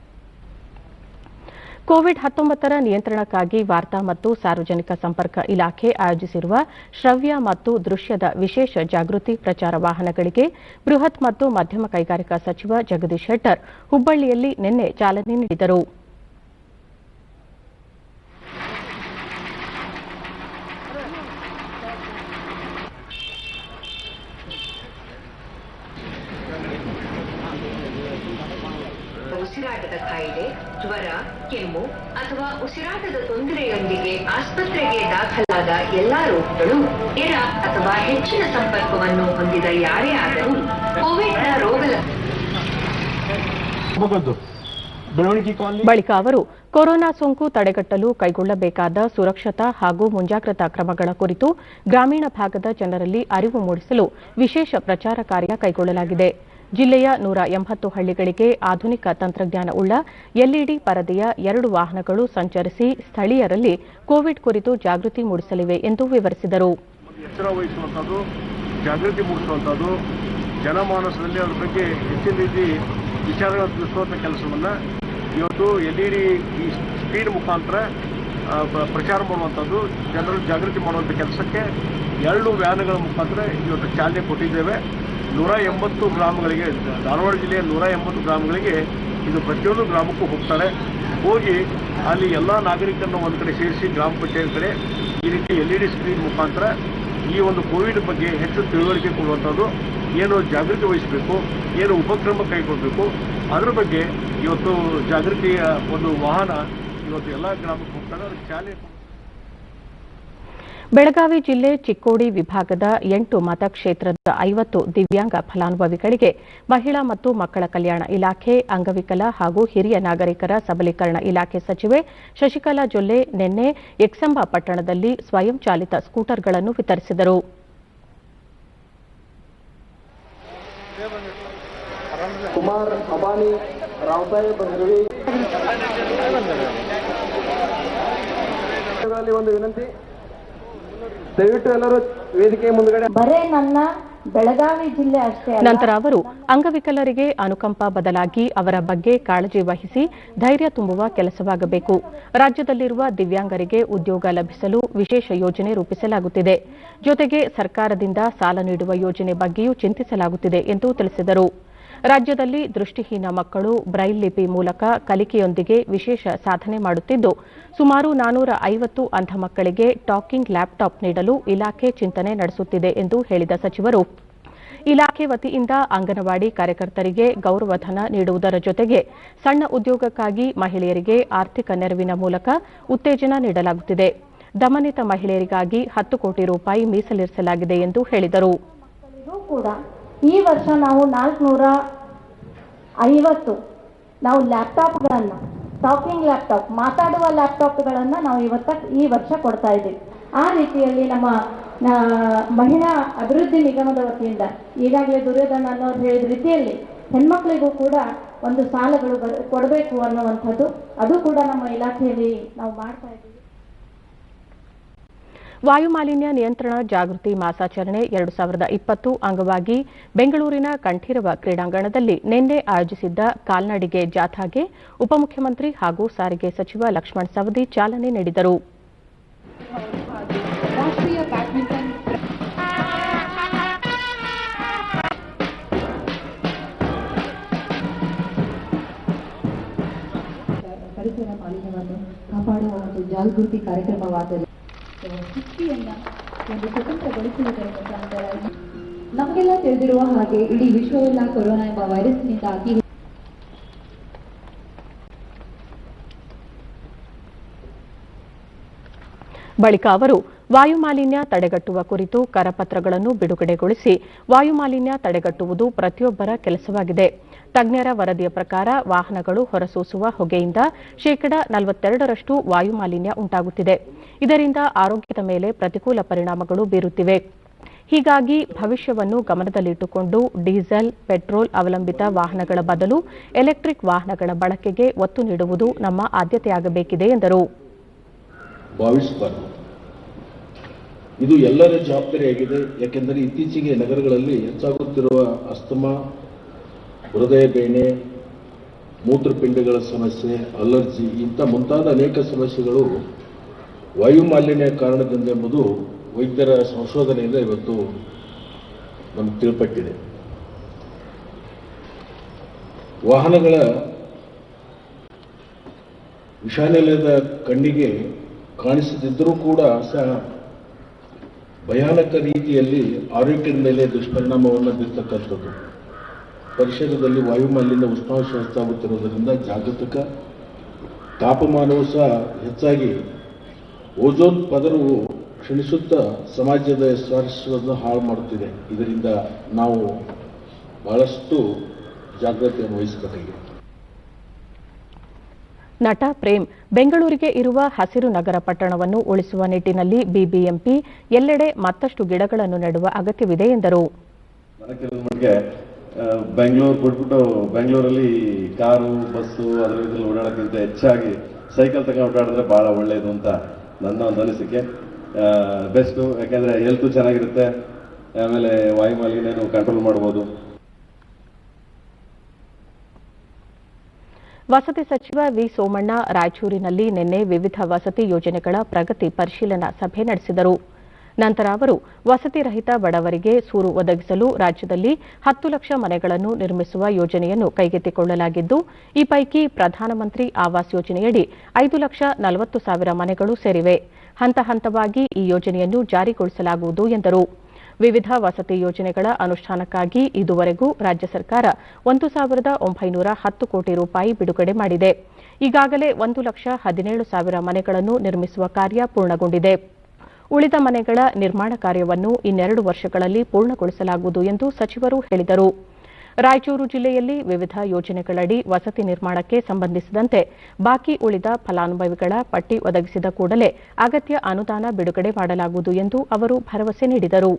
ಕೋವಿಡ್-19 ನಿಯಂತ್ರಣಕ್ಕಾಗಿ ವಾರ್ತಾ ಮತ್ತು ಸಾರ್ವಜನಿಕ ಸಂಪರ್ಕ ಇಲಾಖೆ ಆಯೋಜಿಸಿರುವ ಶ್ರವ್ಯ ಮತ್ತು ದೃಶ್ಯದ ವಿಶೇಷ ಜಾಗೃತಿ ಪ್ರಚಾರ ವಾಹನಗಳಿಗೆ ಬೃಹತ್ ಮತ್ತು ಮಧ್ಯಮ ಕೈಗಾರಿಕಾ ಸಚಿವ ಜಗದೀಶ್ ಶೆಟ್ಟರ್ ಹುಬ್ಬಳ್ಳಿಯಲ್ಲಿ ನಿನ್ನೆ ಚಾಲನೆ ನೀಡಿದರು. ಉಸಿರಾಟದ ಕಾಯಿಲೆ, ಜ್ವರ, ಕೆಮ್ಮು ಅಥವಾ ಉಸಿರಾಟದ ತೊಂದರೆಯೊಂದಿಗೆ ಆಸ್ಪತ್ರೆಗೆ ದಾಖಲಾದ ಎಲ್ಲಾ ರೋಗಿಗಳು ನೇರ ಅಥವಾ ಹೆಚ್ಚಿನ ಸಂಪರ್ಕವನ್ನು ಹೊಂದಿದ ಯಾರೇ ಆದರೂ ಕೋವಿಡ್ನ ಬಳಿಕ ಅವರು ಕೊರೋನಾ ಸೋಂಕು ತಡೆಗಟ್ಟಲು ಕೈಗೊಳ್ಳಬೇಕಾದ ಸುರಕ್ಷತಾ ಹಾಗೂ ಮುಂಜಾಗ್ರತಾ ಕ್ರಮಗಳ ಕುರಿತು ಗ್ರಾಮೀಣ ಭಾಗದ ಜನರಲ್ಲಿ ಅರಿವು ಮೂಡಿಸಲು ವಿಶೇಷ ಪ್ರಚಾರ ಕಾರ್ಯ ಕೈಗೊಳ್ಳಲಾಗಿದೆ. ಜಿಲ್ಲೆಯ 180 ಹಳ್ಳಿಗಳಿಗೆ ಆಧುನಿಕ ತಂತ್ರಜ್ಞಾನವುಳ್ಳ ಎಲ್ಇಡಿ ಪರದೆಯ 2 ವಾಹನಗಳು ಸಂಚರಿಸಿ ಸ್ಥಳೀಯರಲ್ಲಿ ಕೋವಿಡ್ ಕುರಿತು ಜಾಗೃತಿ ಮೂಡಿಸಲಿವೆ ಎಂದು ವಿವರಿಸಿದರು. ಎಚ್ಚರ ವಹಿಸುವಂಥದ್ದು, ಜಾಗೃತಿ ಮೂಡಿಸುವಂಥದ್ದು, ಜನಮಾನಸದಲ್ಲಿ ಅದರ ಬಗ್ಗೆ ಹೆಚ್ಚಿನ ರೀತಿ ವಿಚಾರಗಳನ್ನು ತಿಳಿಸುವಂಥ ಕೆಲಸವನ್ನು ಇವತ್ತು ಎಲ್ಇಡಿ ಈ ಸ್ಕ್ರೀನ್ ಮುಖಾಂತರ ಪ್ರಚಾರ ಮಾಡುವಂಥದ್ದು, ಜನರು ಜಾಗೃತಿ ಮಾಡುವಂಥ ಕೆಲಸಕ್ಕೆ 2 ವ್ಯಾನ್ಗಳ ಮುಖಾಂತರ ಇವತ್ತು ಚಾಲನೆ ಕೊಟ್ಟಿದ್ದೇವೆ. 180 ಗ್ರಾಮಗಳಿಗೆ, ಧಾರವಾಡ ಜಿಲ್ಲೆಯ 180 ಗ್ರಾಮಗಳಿಗೆ ಇದು ಪ್ರತಿಯೊಂದು ಗ್ರಾಮಕ್ಕೂ ಹೋಗ್ತಾರೆ. ಹೋಗಿ ಅಲ್ಲಿ ಎಲ್ಲ ನಾಗರಿಕರನ್ನು ಒಂದು ಕಡೆ ಸೇರಿಸಿ ಗ್ರಾಮ ಪಂಚಾಯತ್ ಕಡೆ ಈ ರೀತಿ ಎಲ್ಇಡಿ ಸ್ಕ್ರೀನ್ ಮುಖಾಂತರ ಈ ಒಂದು ಕೋವಿಡ್ ಬಗ್ಗೆ ಹೆಚ್ಚು ತಿಳುವಳಿಕೆ ಕೊಡುವಂಥದ್ದು, ಏನು ಜಾಗೃತಿ ವಹಿಸಬೇಕು, ಏನು ಉಪಕ್ರಮ ಕೈಗೊಳ್ಳಬೇಕು, ಅದರ ಬಗ್ಗೆ ಇವತ್ತು ಜಾಗೃತಿಯ ಒಂದು ವಾಹನ ಇವತ್ತು ಎಲ್ಲ ಗ್ರಾಮಕ್ಕೆ ಹೋಗ್ತಾರೆ. ಅದಕ್ಕೆ ಚಾಲನೆ. ಬೆಳಗಾವಿ ಜಿಲ್ಲೆ ಚಿಕ್ಕೋಡಿ ವಿಭಾಗದ 8 ಮತಕ್ಷೇತ್ರದ 50 ದಿವ್ಯಾಂಗ ಫಲಾನುಭವಿಗಳಿಗೆ ಮಹಿಳಾ ಮತ್ತು ಮಕ್ಕಳ ಕಲ್ಯಾಣ ಇಲಾಖೆ, ಅಂಗವಿಕಲ ಹಾಗೂ ಹಿರಿಯ ನಾಗರಿಕರ ಸಬಲೀಕರಣ ಇಲಾಖೆ ಸಚಿವೆ ಶಶಿಕಲಾ ಜೊಲ್ಲೆ ನಿನ್ನೆ ಎಕ್ಸಂಬ ಪಟ್ಟಣದಲ್ಲಿ ಸ್ವಯಂ ಚಾಲಿತ ಸ್ಕೂಟರ್ಗಳನ್ನು ವಿತರಿಸಿದರು. ಕುಮಾರ್ ಅಬಾನಿ, ರಾವಸಾಹೇಬ್ ಬಂದ್ರವಿ ಒಂದು ವಿನಂತಿ, ದಯವಿಟ್ಟು ಎಲ್ಲರೂ ವೇದಿಕೆ ಮುಂದುಗಡೆ. ಬರೇ ನನ್ನ ಬೆಳಗಾವಿ ಜಿಲ್ಲೆ ಅಷ್ಟೇ. ನಂತರ ಅವರು ಅಂಗವಿಕಲರಿಗೆ ಅನುಕಂಪ ಬದಲಾಗಿ ಅವರ ಬಗ್ಗೆ ಕಾಳಜಿ ವಹಿಸಿ ಧೈರ್ಯ ತುಂಬುವ ಕೆಲಸವಾಗಬೇಕು. ರಾಜ್ಯದಲ್ಲಿರುವ ದಿವ್ಯಾಂಗರಿಗೆ ಉದ್ಯೋಗ ಲಭಿಸಲು ವಿಶೇಷ ಯೋಜನೆ ರೂಪಿಸಲಾಗುತ್ತಿದೆ. ಜೊತೆಗೆ ಸರ್ಕಾರದಿಂದ ಸಾಲ ನೀಡುವ ಯೋಜನೆ ಬಗ್ಗೆಯೂ ಚಿಂತಿಸಲಾಗುತ್ತಿದೆ ಎಂದು ತಿಳಿಸಿದರು. ರಾಜ್ಯದಲ್ಲಿ ದೃಷ್ಟಿಹೀನ ಮಕ್ಕಳು ಬ್ರೈಲ್ ಲಿಪಿ ಮೂಲಕ ಕಲಿಕೆಯೊಂದಿಗೆ ವಿಶೇಷ ಸಾಧನೆ ಮಾಡುತ್ತಿದ್ದು, ಸುಮಾರು 450 ಅಂಧ ಮಕ್ಕಳಿಗೆ ಟಾಕಿಂಗ್ ಲ್ಯಾಪ್ಟಾಪ್ ನೀಡಲು ಇಲಾಖೆ ಚಿಂತನೆ ನಡೆಸುತ್ತಿದೆ ಎಂದು ಹೇಳಿದ ಸಚಿವರು, ಇಲಾಖೆ ವತಿಯಿಂದ ಅಂಗನವಾಡಿ ಕಾರ್ಯಕರ್ತರಿಗೆ ಗೌರವಧನ ನೀಡುವುದರ ಜೊತೆಗೆ ಸಣ್ಣ ಉದ್ಯೋಗಕ್ಕಾಗಿ ಮಹಿಳೆಯರಿಗೆ ಆರ್ಥಿಕ ನೆರವಿನ ಮೂಲಕ ಉತ್ತೇಜನ ನೀಡಲಾಗುತ್ತಿದೆ. ದಮನಿತ ಮಹಿಳೆಯರಿಗಾಗಿ 10 ಕೋಟಿ ರೂಪಾಯಿ ಮೀಸಲಿರಿಸಲಾಗಿದೆ ಎಂದು ಹೇಳಿದರು. ಈ ವರ್ಷ ನಾವು 450 ನಾವು ಲ್ಯಾಪ್ಟಾಪ್ಗಳನ್ನು, ಟಾಕಿಂಗ್ ಲ್ಯಾಪ್ಟಾಪ್, ಮಾತಾಡುವ ಲ್ಯಾಪ್ಟಾಪ್ಗಳನ್ನು ನಾವು ಈ ವರ್ಷ ಕೊಡ್ತಾ ಇದ್ದೀವಿ. ಆ ರೀತಿಯಲ್ಲಿ ನಮ್ಮ ಮಹಿಳಾ ಅಭಿವೃದ್ಧಿ ನಿಗಮದ ವತಿಯಿಂದ ಈಗಾಗಲೇ ದುರ್ಯೋಧನ ಅನ್ನೋರು ಹೇಳಿದ ರೀತಿಯಲ್ಲಿ ಹೆಣ್ಮಕ್ಳಿಗೂ ಕೂಡ ಒಂದು ಸಾಲಗಳು ಕೊಡಬೇಕು ಅನ್ನುವಂಥದ್ದು, ಅದು ಕೂಡ ನಮ್ಮ ಇಲಾಖೆಯಲ್ಲಿ ನಾವು ಮಾಡ್ತಾ ಇದ್ದೀವಿ. ವಾಯುಮಾಲಿನ್ಯ ನಿಯಂತ್ರಣ ಜಾಗೃತಿ ಮಾಸಾಚರಣೆ 2020 ಅಂಗವಾಗಿ ಬೆಂಗಳೂರಿನ ಕಂಠೀರವ ಕ್ರೀಡಾಂಗಣದಲ್ಲಿ ನಿನ್ನೆ ಆಯೋಜಿಸಿದ್ದ ಕಾಲ್ನಡಿಗೆ ಜಾಥಾಗೆ ಉಪಮುಖ್ಯಮಂತ್ರಿ ಹಾಗೂ ಸಾರಿಗೆ ಸಚಿವ ಲಕ್ಷ್ಮಣ ಸವದಿ ಚಾಲನೆ ನೀಡಿದರು. ಪರಿಸರ ಮಾಲಿನ್ಯವನ್ನು ಕಾಪಾಡುವ ಒಂದು ಜಾಗೃತಿ ಕಾರ್ಯಕ್ರಮವಾದರೆ ಸೃಷ್ಟಿಯನ್ನು ಒಂದು ಸ್ವತಂತ್ರಗೊಳಿಸುವುದರ ಮುಖಾಂತರ ನಮಗೆಲ್ಲ ತಿಳಿದಿರುವ ಹಾಗೆ ಇಡೀ ವಿಶ್ವವೆಲ್ಲ ಕೊರೋನಾ ಎಂಬ ವೈರಸ್ನಿಂದಾಗಿ ಬಳಿಕ ಅವರು ವಾಯುಮಾಲಿನ್ಯ ತಡೆಗಟ್ಟುವ ಕುರಿತು ಕರಪತ್ರಗಳನ್ನು ಬಿಡುಗಡೆಗೊಳಿಸಿ ವಾಯುಮಾಲಿನ್ಯ ತಡೆಗಟ್ಟುವುದು ಪ್ರತಿಯೊಬ್ಬರ ಕೆಲಸವಾಗಿದೆ. ತಜ್ಞರ ವರದಿಯ ಪ್ರಕಾರ ವಾಹನಗಳು ಹೊರಸೂಸುವ ಹೊಗೆಯಿಂದ 42% ವಾಯುಮಾಲಿನ್ಯ ಉಂಟಾಗುತ್ತಿದೆ. ಇದರಿಂದ ಆರೋಗ್ಯದ ಮೇಲೆ ಪ್ರತಿಕೂಲ ಪರಿಣಾಮಗಳು ಬೀರುತ್ತಿವೆ. ಹೀಗಾಗಿ ಭವಿಷ್ಯವನ್ನು ಗಮನದಲ್ಲಿಟ್ಟುಕೊಂಡು ಡೀಸೆಲ್, ಪೆಟ್ರೋಲ್ ಅವಲಂಬಿತ ವಾಹನಗಳ ಬದಲು ಎಲೆಕ್ಟ್ರಿಕ್ ವಾಹನಗಳ ಬಳಕೆಗೆ ಒತ್ತು ನೀಡುವುದು ನಮ್ಮ ಆದ್ಯತೆಯಾಗಬೇಕಿದೆ ಎಂದರು. ಇದು ಎಲ್ಲರ ಜವಾಬ್ದಾರಿಯಾಗಿದೆ. ಯಾಕೆಂದರೆ ಇತ್ತೀಚೆಗೆ ನಗರಗಳಲ್ಲಿ ಹೆಚ್ಚಾಗುತ್ತಿರುವ ಅಸ್ತಮಾ, ಹೃದಯ ಬೇನೆ, ಮೂತ್ರಪಿಂಡಗಳ ಸಮಸ್ಯೆ, ಅಲರ್ಜಿ ಇಂಥ ಮುಂತಾದ ಅನೇಕ ಸಮಸ್ಯೆಗಳು ವಾಯುಮಾಲಿನ್ಯ ಕಾರಣದಿಂದ ಎಂಬುದು ವೈದ್ಯರ ಸಂಶೋಧನೆಯಿಂದ ಇವತ್ತು ನಮಗೆ ತಿಳಿಪಟ್ಟಿದೆ. ವಾಹನಗಳ ವಿಷಾನಿಲಯದ ಕಣ್ಣಿಗೆ ಕಾಣಿಸದಿದ್ದರೂ ಕೂಡ ಸಹ ಭಯಾನಕ ರೀತಿಯಲ್ಲಿ ಆರೋಗ್ಯದ ಮೇಲೆ ದುಷ್ಪರಿಣಾಮವನ್ನು ಬೀರ್ತಕ್ಕಂಥದ್ದು. ಪರಿಸರದಲ್ಲಿ ವಾಯುಮಾಲಿನ್ಯ ಉಷ್ಣಾಂಶ ಹೆಚ್ಚಾಗುತ್ತಿರುವುದರಿಂದ ಜಾಗತಿಕ ತಾಪಮಾನವೂ ಸಹ ಹೆಚ್ಚಾಗಿ ಓಜೋನ್ ಪದರವು ಕ್ಷೀಣಿಸುತ್ತಾ ಸಮಾಜದ ಸ್ವಾರಸ್ಯವನ್ನು ಹಾಳು ಮಾಡುತ್ತಿದೆ. ಇದರಿಂದ ನಾವು ಬಹಳಷ್ಟು ಜಾಗೃತಿಯನ್ನು ವಹಿಸಬೇಕಾಗಿದೆ. ನಟ ಪ್ರೇಮ್ ಬೆಂಗಳೂರಿಗೆ ಇರುವ ಹಸಿರು ನಗರ ಪಟ್ಟಣವನ್ನು ಉಳಿಸುವ ನಿಟ್ಟಿನಲ್ಲಿ ಬಿಬಿಎಂಪಿ ಎಲ್ಲೆಡೆ ಮತ್ತಷ್ಟು ಗಿಡಗಳನ್ನು ನೆಡುವ ಅಗತ್ಯವಿದೆ ಎಂದರು. ಬೆಂಗಳೂರು ಬಿಟ್ಬಿಟ್ಟು ಬೆಂಗಳೂರಲ್ಲಿ ಕಾರು, ಬಸ್ಸು ಅದರ ಇದ್ರಲ್ಲಿ ಓಡಾಡೋಕ್ಕಿಂತ ಹೆಚ್ಚಾಗಿ ಸೈಕಲ್ ತಗೊಂಡು ಓಡಾಡಿದ್ರೆ ಬಹಳ ಒಳ್ಳೆಯದು ಅಂತ ನನ್ನ ಒಂದು ಅನಿಸಿಕೆ. ಬೆಸ್ಟು, ಯಾಕೆಂದರೆ ಹೆಲ್ತು ಚೆನ್ನಾಗಿರುತ್ತೆ, ಆಮೇಲೆ ವಾಯುಮಾಲಿನ್ಯನೂ ಕಂಟ್ರೋಲ್ ಮಾಡ್ಬೋದು. ವಸತಿ ಸಚಿವ ವಿ ಸೋಮಣ್ಣ ರಾಯಚೂರಿನಲ್ಲಿ ನಿನ್ನೆ ವಿವಿಧ ವಸತಿ ಯೋಜನೆಗಳ ಪ್ರಗತಿ ಪರಿಶೀಲನಾ ಸಭೆ ನಡೆಸಿದರು. ನಂತರ ಅವರು ವಸತಿ ರಹಿತ ಬಡವರಿಗೆ ಸೂರು ಒದಗಿಸಲು ರಾಜ್ಯದಲ್ಲಿ 10 ಲಕ್ಷ ಮನೆಗಳನ್ನು ನಿರ್ಮಿಸುವ ಯೋಜನೆಯನ್ನು ಕೈಗೆತ್ತಿಕೊಳ್ಳಲಾಗಿದ್ದು, ಈ ಪೈಕಿ ಪ್ರಧಾನಮಂತ್ರಿ ಆವಾಸ್ ಯೋಜನೆಯಡಿ 5,40,000 ಮನೆಗಳು ಸೇರಿವೆ. ಹಂತ ಹಂತವಾಗಿ ಈ ಯೋಜನೆಯನ್ನು ಜಾರಿಗೊಳಿಸಲಾಗುವುದು ಎಂದರು. ವಿವಿಧ ವಸತಿ ಯೋಜನೆಗಳ ಅನುಷ್ಠಾನಕ್ಕಾಗಿ ಇದುವರೆಗೂ ರಾಜ್ಯ ಸರ್ಕಾರ 1,910 ಕೋಟಿ ರೂಪಾಯಿ ಬಿಡುಗಡೆ ಮಾಡಿದೆ. ಈಗಾಗಲೇ 1,17,000 ಮನೆಗಳನ್ನು ನಿರ್ಮಿಸುವ ಕಾರ್ಯ ಪೂರ್ಣಗೊಂಡಿದೆ. ಉಳಿದ ಮನೆಗಳ ನಿರ್ಮಾಣ ಕಾರ್ಯವನ್ನು ಇನ್ನೆರಡು ವರ್ಷಗಳಲ್ಲಿ ಪೂರ್ಣಗೊಳಿಸಲಾಗುವುದು ಎಂದು ಸಚಿವರು ಹೇಳಿದರು. ರಾಯಚೂರು ಜಿಲ್ಲೆಯಲ್ಲಿ ವಿವಿಧ ಯೋಜನೆಗಳಡಿ ವಸತಿ ನಿರ್ಮಾಣಕ್ಕೆ ಸಂಬಂಧಿಸಿದಂತೆ ಬಾಕಿ ಉಳಿದ ಫಲಾನುಭವಿಗಳ ಪಟ್ಟಿ ಒದಗಿಸಿದ ಕೂಡಲೇ ಅಗತ್ಯ ಅನುದಾನ ಬಿಡುಗಡೆ ಮಾಡಲಾಗುವುದು ಎಂದು ಅವರು ಭರವಸೆ ನೀಡಿದರು.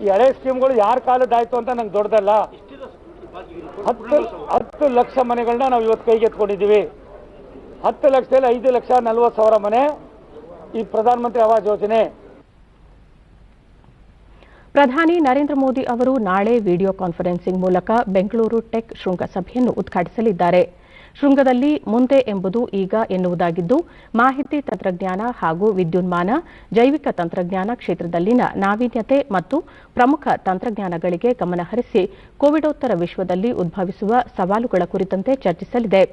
ಈ ಹಳೆ ಸ್ಕೀಮ್ಗಳು ಯಾರ ಕಾಲದಾಯ್ತು ಅಂತ ನಂಗೆ ದೊಡ್ಡದಲ್ಲ. 10 ಲಕ್ಷ ಮನೆಗಳನ್ನ ನಾವು ಇವತ್ತು ಕೈಗೆತ್ಕೊಂಡಿದ್ದೀವಿ. 10 ಲಕ್ಷದಲ್ಲಿ 5,40,000 ಮನೆ ಈ ಪ್ರಧಾನಮಂತ್ರಿ ಆವಾಸ್ ಯೋಜನೆ. ಪ್ರಧಾನಿ ನರೇಂದ್ರ ಮೋದಿ ಅವರು ನಾಳೆ ವಿಡಿಯೋ ಕಾನ್ಫರೆನ್ಸಿಂಗ್ ಮೂಲಕ ಬೆಂಗಳೂರು ಟೆಕ್ ಶೃಂಗಸಭೆಯನ್ನು ಉದ್ಘಾಟಿಸಲಿದ್ದಾರೆ. ಶೃಂಗದಲ್ಲಿ ಮುಂದೆ ಎಂಬುದು ಈಗ ಎನ್ನುವುದಾಗಿದ್ದು, ಮಾಹಿತಿ ತಂತ್ರಜ್ಞಾನ ಹಾಗೂ ವಿದ್ಯುನ್ಮಾನ, ಜೈವಿಕ ತಂತ್ರಜ್ಞಾನ ಕ್ಷೇತ್ರದಲ್ಲಿನ ನಾವೀನ್ಯತೆ ಮತ್ತು ಪ್ರಮುಖ ತಂತ್ರಜ್ಞಾನಗಳಿಗೆ ಗಮನಹರಿಸಿ ಕೋವಿಡೋತ್ತರ ವಿಶ್ವದಲ್ಲಿ ಉದ್ಭವಿಸುವ ಸವಾಲುಗಳ ಕುರಿತಂತೆ ಚರ್ಚಿಸಲಿದೆ.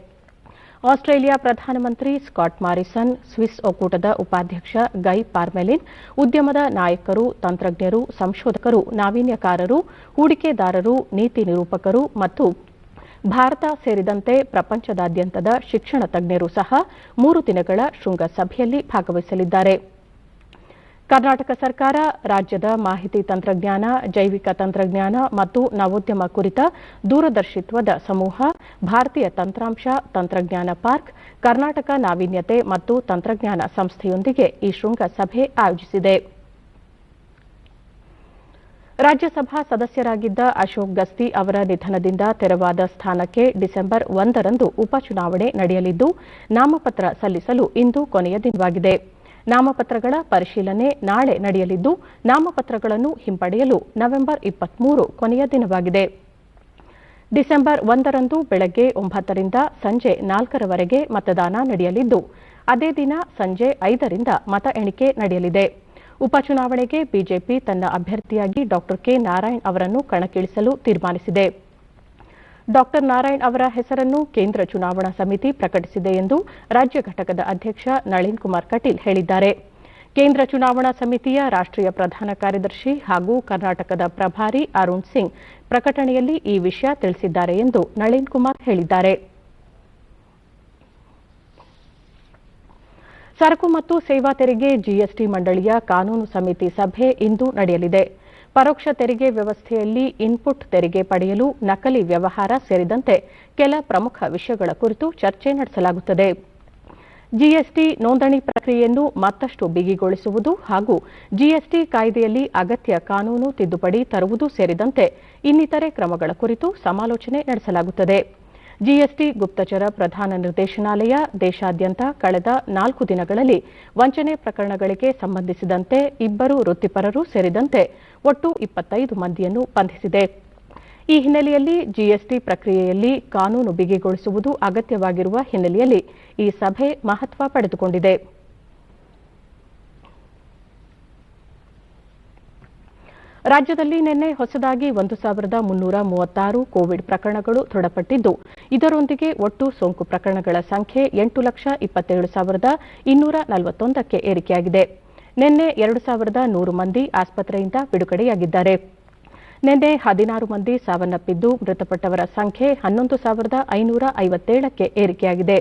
ಆಸ್ಟ್ರೇಲಿಯಾ ಪ್ರಧಾನಮಂತ್ರಿ ಸ್ಕಾಟ್ ಮಾರಿಸನ್, ಸ್ವಿಸ್ ಒಕ್ಕೂಟದ ಉಪಾಧ್ಯಕ್ಷ ಗೈ ಪಾರ್ಮೆಲಿನ್, ಉದ್ಯಮದ ನಾಯಕರು, ತಂತ್ರಜ್ಞರು, ಸಂಶೋಧಕರು, ನಾವೀನ್ಯಕಾರರು, ಹೂಡಿಕೆದಾರರು, ನೀತಿ ನಿರೂಪಕರು ಮತ್ತು ಭಾರತ ಸೇರಿದಂತೆ ಪ್ರಪಂಚದಾದ್ಯಂತದ ಶಿಕ್ಷಣ ತಜ್ಞರು ಸಹ 3 ದಿನಗಳ ಶೃಂಗಸಭೆಯಲ್ಲಿ ಭಾಗವಹಿಸಲಿದ್ದಾರೆ. ಕರ್ನಾಟಕ ಸರ್ಕಾರ ರಾಜ್ಯದ ಮಾಹಿತಿ ತಂತ್ರಜ್ಞಾನ, ಜೈವಿಕ ತಂತ್ರಜ್ಞಾನ ಮತ್ತು ನವೋದ್ಯಮ ಕುರಿತ ದೂರದರ್ಶಿತ್ವದ ಸಮೂಹ, ಭಾರತೀಯ ತಂತ್ರಾಂಶ ತಂತ್ರಜ್ಞಾನ ಪಾರ್ಕ್, ಕರ್ನಾಟಕ ನಾವೀನ್ಯತೆ ಮತ್ತು ತಂತ್ರಜ್ಞಾನ ಸಂಸ್ಥೆಯೊಂದಿಗೆ ಈ ಶೃಂಗಸಭೆ ಆಯೋಜಿಸಿದೆ. ರಾಜ್ಯಸಭಾ ಸದಸ್ಯರಾಗಿದ್ದ ಅಶೋಕ್ ಗಸ್ತಿ ಅವರ ನಿಧನದಿಂದ ತೆರವಾದ ಸ್ಥಾನಕ್ಕೆ ಡಿಸೆಂಬರ್ 1ರಂದು ಉಪಚುನಾವಣೆ ನಡೆಯಲಿದ್ದು, ನಾಮಪತ್ರ ಸಲ್ಲಿಸಲು ಇಂದು ಕೊನೆಯ ದಿನವಾಗಿದೆ. ನಾಮಪತ್ರಗಳ ಪರಿಶೀಲನೆ ನಾಳೆ ನಡೆಯಲಿದ್ದು, ನಾಮಪತ್ರಗಳನ್ನು ಹಿಂಪಡೆಯಲು ನವೆಂಬರ್ 23 ಕೊನೆಯ ದಿನವಾಗಿದೆ. ಡಿಸೆಂಬರ್ 1ರಂದು ಬೆಳಗ್ಗೆ 9ರಿಂದ ಸಂಜೆ 4ರವರೆಗೆ ಮತದಾನ ನಡೆಯಲಿದ್ದು, ಅದೇ ದಿನ ಸಂಜೆ 5ರಿಂದ ಮತ ಎಣಿಕೆ ನಡೆಯಲಿದೆ. ಉಪಚುನಾವಣೆಗೆ ಬಿಜೆಪಿ ತನ್ನ ಅಭ್ಯರ್ಥಿಯಾಗಿ ಡಾ ಕೆ ನಾರಾಯಣ್ ಅವರನ್ನು ಕಣಕ್ಕಿಳಿಸಲು ತೀರ್ಮಾನಿಸಿದೆ. ಡಾ ನಾರಾಯಣ್ ಅವರ ಹೆಸರನ್ನು ಕೇಂದ್ರ ಚುನಾವಣಾ ಸಮಿತಿ ಪ್ರಕಟಿಸಿದೆ ಎಂದು ರಾಜ್ಯ ಘಟಕದ ಅಧ್ಯಕ್ಷ ನಳಿನ್ ಕುಮಾರ್ ಕಟೀಲ್ ಹೇಳಿದ್ದಾರೆ. ಕೇಂದ್ರ ಚುನಾವಣಾ ಸಮಿತಿಯ ರಾಷ್ಟ್ರೀಯ ಪ್ರಧಾನ ಕಾರ್ಯದರ್ಶಿ ಹಾಗೂ ಕರ್ನಾಟಕದ ಪ್ರಭಾರಿ ಅರುಣ್ ಸಿಂಗ್ ಪ್ರಕಟಣೆಯಲ್ಲಿ ಈ ವಿಷಯ ತಿಳಿಸಿದ್ದಾರೆ ಎಂದು ನಳಿನ್ ಕುಮಾರ್ ಹೇಳಿದ್ದಾರೆ. ಸರಕು ಮತ್ತು ಸೇವಾ ತೆರಿಗೆ ಜಿಎಸ್ಟಿ ಮಂಡಳಿಯ ಕಾನೂನು ಸಮಿತಿ ಸಭೆ ಇಂದು ನಡೆಯಲಿದೆ. ಪರೋಕ್ಷ ತೆರಿಗೆ ವ್ಯವಸ್ಥೆಯಲ್ಲಿ ಇನ್ಪುಟ್ ತೆರಿಗೆ ಪಡೆಯಲು ನಕಲಿ ವ್ಯವಹಾರ ಸೇರಿದಂತೆ ಕೆಲ ಪ್ರಮುಖ ವಿಷಯಗಳ ಕುರಿತು ಚರ್ಚೆ ನಡೆಸಲಾಗುತ್ತದೆ. ಜಿಎಸ್ಟಿ ನೋಂದಣಿ ಪ್ರಕ್ರಿಯೆಯನ್ನು ಮತ್ತಷ್ಟು ಬಿಗಿಗೊಳಿಸುವುದು ಹಾಗೂ ಜಿಎಸ್ಟಿ ಕಾಯ್ದೆಯಲ್ಲಿ ಅಗತ್ಯ ಕಾನೂನು ತಿದ್ದುಪಡಿ ತರುವುದು ಸೇರಿದಂತೆ ಇನ್ನಿತರೆ ಕ್ರಮಗಳ ಕುರಿತು ಸಮಾಲೋಚನೆ ನಡೆಸಲಾಗುತ್ತದೆ. ಜಿಎಸ್ಟಿ ಗುಪ್ತಚರ ಪ್ರಧಾನ ನಿರ್ದೇಶನಾಲಯ ದೇಶಾದ್ಯಂತ ಕಳೆದ 4 ದಿನಗಳಲ್ಲಿ ವಂಚನೆ ಪ್ರಕರಣಗಳಿಗೆ ಸಂಬಂಧಿಸಿದಂತೆ 2 ವೃತ್ತಿಪರರು ಸೇರಿದಂತೆ ಒಟ್ಟು 25 ಮಂದಿಯನ್ನು ಬಂಧಿಸಿದೆ. ಈ ಹಿನ್ನೆಲೆಯಲ್ಲಿ ಜಿಎಸ್ಟಿ ಪ್ರಕ್ರಿಯೆಯಲ್ಲಿ ಕಾನೂನು ಬಿಗಿಗೊಳಿಸುವುದು ಅಗತ್ಯವಾಗಿರುವ ಹಿನ್ನೆಲೆಯಲ್ಲಿ ಈ ಸಭೆ ಮಹತ್ವ ಪಡೆದುಕೊಂಡಿದೆ. ರಾಜ್ಯದಲ್ಲಿ ನಿನ್ನೆ ಹೊಸದಾಗಿ 1336 ಕೋವಿಡ್ ಪ್ರಕರಣಗಳು ದೃಢಪಟ್ಟಿದ್ದು, ಇದರೊಂದಿಗೆ ಒಟ್ಟು ಸೋಂಕು ಪ್ರಕರಣಗಳ ಸಂಖ್ಯೆ 8,27,241ಕ್ಕೆ ಏರಿಕೆಯಾಗಿದೆ. ನಿನ್ನೆ 2,100 ಮಂದಿ ಆಸ್ಪತ್ರೆಯಿಂದ ಬಿಡುಗಡೆಯಾಗಿದ್ದಾರೆ. ನಿನ್ನೆ 16 ಮಂದಿ ಸಾವನ್ನಪ್ಪಿದ್ದು, ಮೃತಪಟ್ಟವರ ಸಂಖ್ಯೆ 11,557ಕ್ಕೆ ಏರಿಕೆಯಾಗಿದೆ.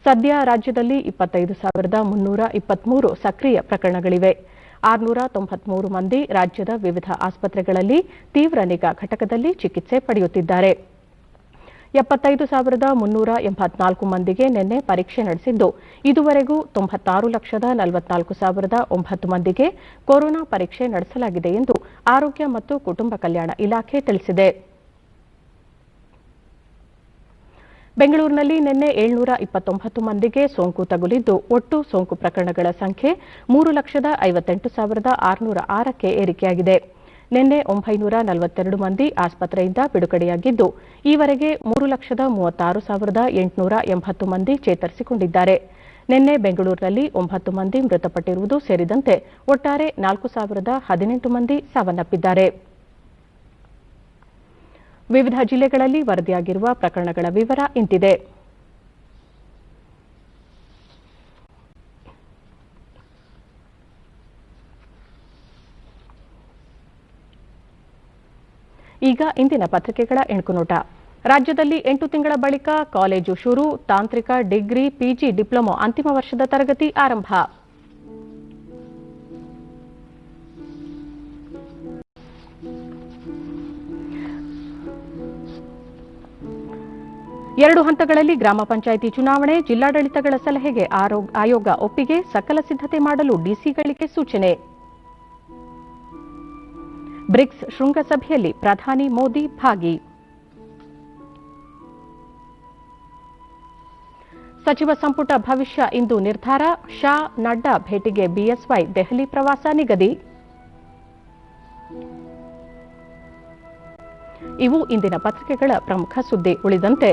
ಸದ್ಯ ರಾಜ್ಯದಲ್ಲಿ 25,323 ಸಕ್ರಿಯ ಪ್ರಕರಣಗಳಿವೆ. 693 ಮಂದಿ ರಾಜ್ಯದ ವಿವಿಧ ಆಸ್ಪತ್ರೆಗಳಲ್ಲಿ ತೀವ್ರ ನಿಗಾ ಘಟಕದಲ್ಲಿ ಚಿಕಿತ್ಸೆ ಪಡೆಯುತ್ತಿದ್ದಾರೆ. 75,384 ಮಂದಿಗೆ ನಿನ್ನೆ ಪರೀಕ್ಷೆ ನಡೆಸಿದ್ದು, ಇದುವರೆಗೂ 96,44,009 ಮಂದಿಗೆ ಕೊರೋನಾ ಪರೀಕ್ಷೆ ನಡೆಸಲಾಗಿದೆ ಎಂದು ಆರೋಗ್ಯ ಮತ್ತು ಕುಟುಂಬ ಕಲ್ಯಾಣ ಇಲಾಖೆ ತಿಳಿಸಿದೆ. ಬೆಂಗಳೂರಿನಲ್ಲಿ ನಿನ್ನೆ 729 ಮಂದಿಗೆ ಸೋಂಕು ತಗುಲಿದ್ದು, ಒಟ್ಟು ಸೋಂಕು ಪ್ರಕರಣಗಳ ಸಂಖ್ಯೆ 3,58,606ಕ್ಕೆ ಏರಿಕೆಯಾಗಿದೆ. ನಿನ್ನೆ 942 ಮಂದಿ ಆಸ್ಪತ್ರೆಯಿಂದ ಬಿಡುಗಡೆಯಾಗಿದ್ದು, ಈವರೆಗೆ 3,36,880 ಮಂದಿ ಚೇತರಿಸಿಕೊಂಡಿದ್ದಾರೆ. ನಿನ್ನೆ ಬೆಂಗಳೂರಿನಲ್ಲಿ 9 ಮಂದಿ ಮೃತಪಟ್ಟಿರುವುದು ಸೇರಿದಂತೆ ಒಟ್ಟಾರೆ 4,018 ಮಂದಿ ಸಾವನ್ನಪ್ಪಿದ್ದಾರೆ. ವಿವಿಧ ಜಿಲ್ಲೆಗಳಲ್ಲಿ ವರದಿಯಾಗಿರುವ ಪ್ರಕರಣಗಳ ವಿವರ ಇಂತಿದೆ. ಈಗ ಇಂದಿನ ಪತ್ರಿಕೆಗಳ ಎಣುಕುನೋಟ. ರಾಜ್ಯದಲ್ಲಿ 8 ತಿಂಗಳ ಬಳಿಕ ಕಾಲೇಜು ಶುರು, ತಾಂತ್ರಿಕ ಡಿಗ್ರಿ, ಪಿಜಿ, ಡಿಪ್ಲೊಮೊ ಅಂತಿಮ ವರ್ಷದ ತರಗತಿ ಆರಂಭ. ಎರಡು ಹಂತಗಳಲ್ಲಿ ಗ್ರಾಮ ಪಂಚಾಯಿತಿ ಚುನಾವಣೆ, ಜಿಲ್ಲಾಡಳಿತಗಳ ಸಲಹೆಗೆ ಆಯೋಗ ಒಪ್ಪಿಗೆ, ಸಕಲ ಸಿದ್ಧತೆ ಮಾಡಲು ಡಿಸಿಗಳಿಗೆ ಸೂಚನೆ. ಬ್ರಿಕ್ಸ್ ಶೃಂಗಸಭೆಯಲ್ಲಿ ಪ್ರಧಾನಿ ಮೋದಿ ಭಾಗಿ. ಸಚಿವ ಸಂಪುಟ ಭವಿಷ್ಯ ಇಂದು ನಿರ್ಧಾರ, ಶಾ ನಡ್ಡಾ ಭೇಟಿಗೆ ಬಿಎಸ್ವೈ ದೆಹಲಿ ಪ್ರವಾಸ ನಿಗದಿ. ಇವು ಇಂದಿನ ಪತ್ರಿಕೆಗಳ ಪ್ರಮುಖ ಸುದ್ದಿ. ಉಳಿದಂತೆ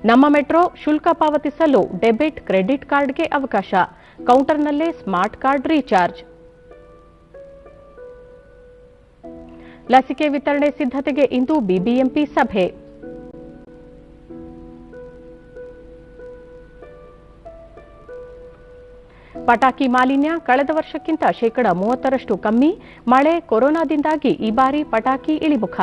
ನಮ್ಮ ಮೆಟ್ರೋ ಶುಲ್ಕ ಪಾವತಿಸಲು ಡೆಬಿಟ್ ಕ್ರೆಡಿಟ್ ಕಾರ್ಡ್ಗೆ ಅವಕಾಶ, ಕೌಂಟರ್ನಲ್ಲೇ ಸ್ಮಾರ್ಟ್ ಕಾರ್ಡ್ ರೀಚಾರ್ಜ್. ಲಸಿಕೆ ವಿತರಣೆ ಸಿದ್ಧತೆಗೆ ಇಂದು ಬಿಬಿಎಂಪಿ ಸಭೆ. ಪಟಾಕಿ ಮಾಲಿನ್ಯ ಕಳೆದ ವರ್ಷಕ್ಕಿಂತ 30% ಕಮ್ಮಿ, ಮಳೆ ಕೊರೋನಾದಿಂದಾಗಿ ಈ ಬಾರಿ ಪಟಾಕಿ ಇಳಿಮುಖ.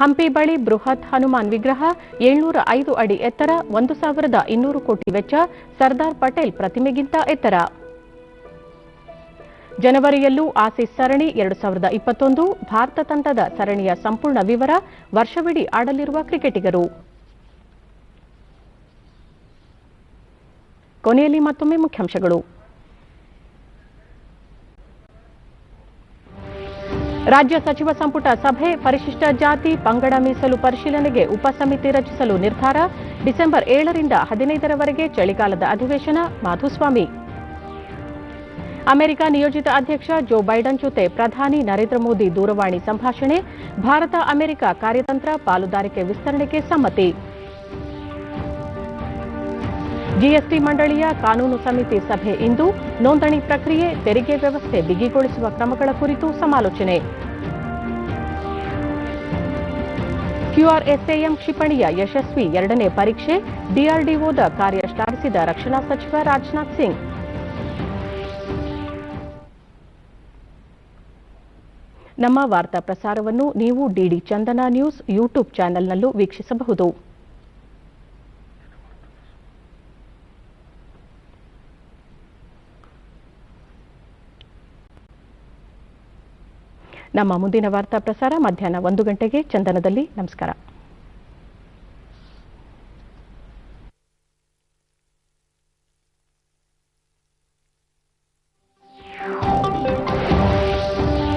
ಹಂಪಿ ಬಳಿ ಬೃಹತ್ ಹನುಮಾನ್ ವಿಗ್ರಹ 705 ಅಡಿ ಎತ್ತರ, 1,200 ಕೋಟಿ ವೆಚ್ಚ, ಸರ್ದಾರ್ ಪಟೇಲ್ ಪ್ರತಿಮೆಗಿಂತ ಎತ್ತರ. ಜನವರಿಯಲ್ಲೂ ಆಸೀಸ್ ಸರಣಿ 2021 ಭಾರತ ತಂಡದ ಸರಣಿಯ ಸಂಪೂರ್ಣ ವಿವರ, ವರ್ಷವಿಡೀ ಆಡಲಿರುವ ಕ್ರಿಕೆಟಿಗರು. ಕೊನೆಯಲ್ಲಿ ಮತ್ತೊಮ್ಮೆ ಮುಖ್ಯಾಂಶಗಳು. ರಾಜ್ಯ ಸಚಿವ ಸಂಪುಟ ಸಭೆ, ಪರಿಶಿಷ್ಟ ಜಾತಿ ಪಂಗಡ ಮೀಸಲು ಪರಿಶೀಲನೆಗೆ ಉಪಸಮಿತಿ ರಚಿಸಲು ನಿರ್ಧಾರ, ಡಿಸೆಂಬರ್ 7ರಿಂದ 15ರವರೆಗೆ ಚಳಿಗಾಲದ ಅಧಿವೇಶನ, ಮಾಧುಸ್ವಾಮಿ. ಅಮೆರಿಕ ನಿಯೋಜಿತ ಅಧ್ಯಕ್ಷ ಜೋ ಬೈಡನ್ ಜೊತೆ ಪ್ರಧಾನಿ ನರೇಂದ್ರ ಮೋದಿ ದೂರವಾಣಿ ಸಂಭಾಷಣೆ, ಭಾರತ ಅಮೆರಿಕ ಕಾರ್ಯತಂತ್ರ ಪಾಲುದಾರಿಕೆ ವಿಸ್ತರಣೆಗೆ ಸಮ್ಮತಿ. ಜಿಎಸ್ಟಿ ಮಂಡಳಿಯ ಕಾನೂನು ಸಮಿತಿ ಸಭೆ ಇಂದು, ನೋಂದಣಿ ಪ್ರಕ್ರಿಯೆ, ತೆರಿಗೆ ವ್ಯವಸ್ಥೆ ಬಿಗಿಗೊಳಿಸುವ ಕ್ರಮಗಳ ಕುರಿತು ಸಮಾಲೋಚನೆ. QRSAM ಕ್ಷಿಪಣಿಯ ಯಶಸ್ವಿ 2ನೇ ಪರೀಕ್ಷೆ, ಡಿಆರ್ಡಿಒದ ಕಾರ್ಯ ಶ್ಲಾಘಿಸಿದ ರಕ್ಷಣಾ ಸಚಿವ ರಾಜನಾಥ್ ಸಿಂಗ್. ನಮ್ಮ ವಾರ್ತಾ ಪ್ರಸಾರವನ್ನು ನೀವು ಡಿಡಿ ಚಂದನ ನ್ಯೂಸ್ ಯೂಟ್ಯೂಬ್ ಚಾನೆಲ್ನಲ್ಲೂ ವೀಕ್ಷಿಸಬಹುದು. ನಮ್ಮ ಮುಂದಿನ ವಾರ್ತಾ ಪ್ರಸಾರ ಮಧ್ಯಾಹ್ನ 1 ಗಂಟೆಗೆ ಚಂದನದಲ್ಲಿ. ನಮಸ್ಕಾರ.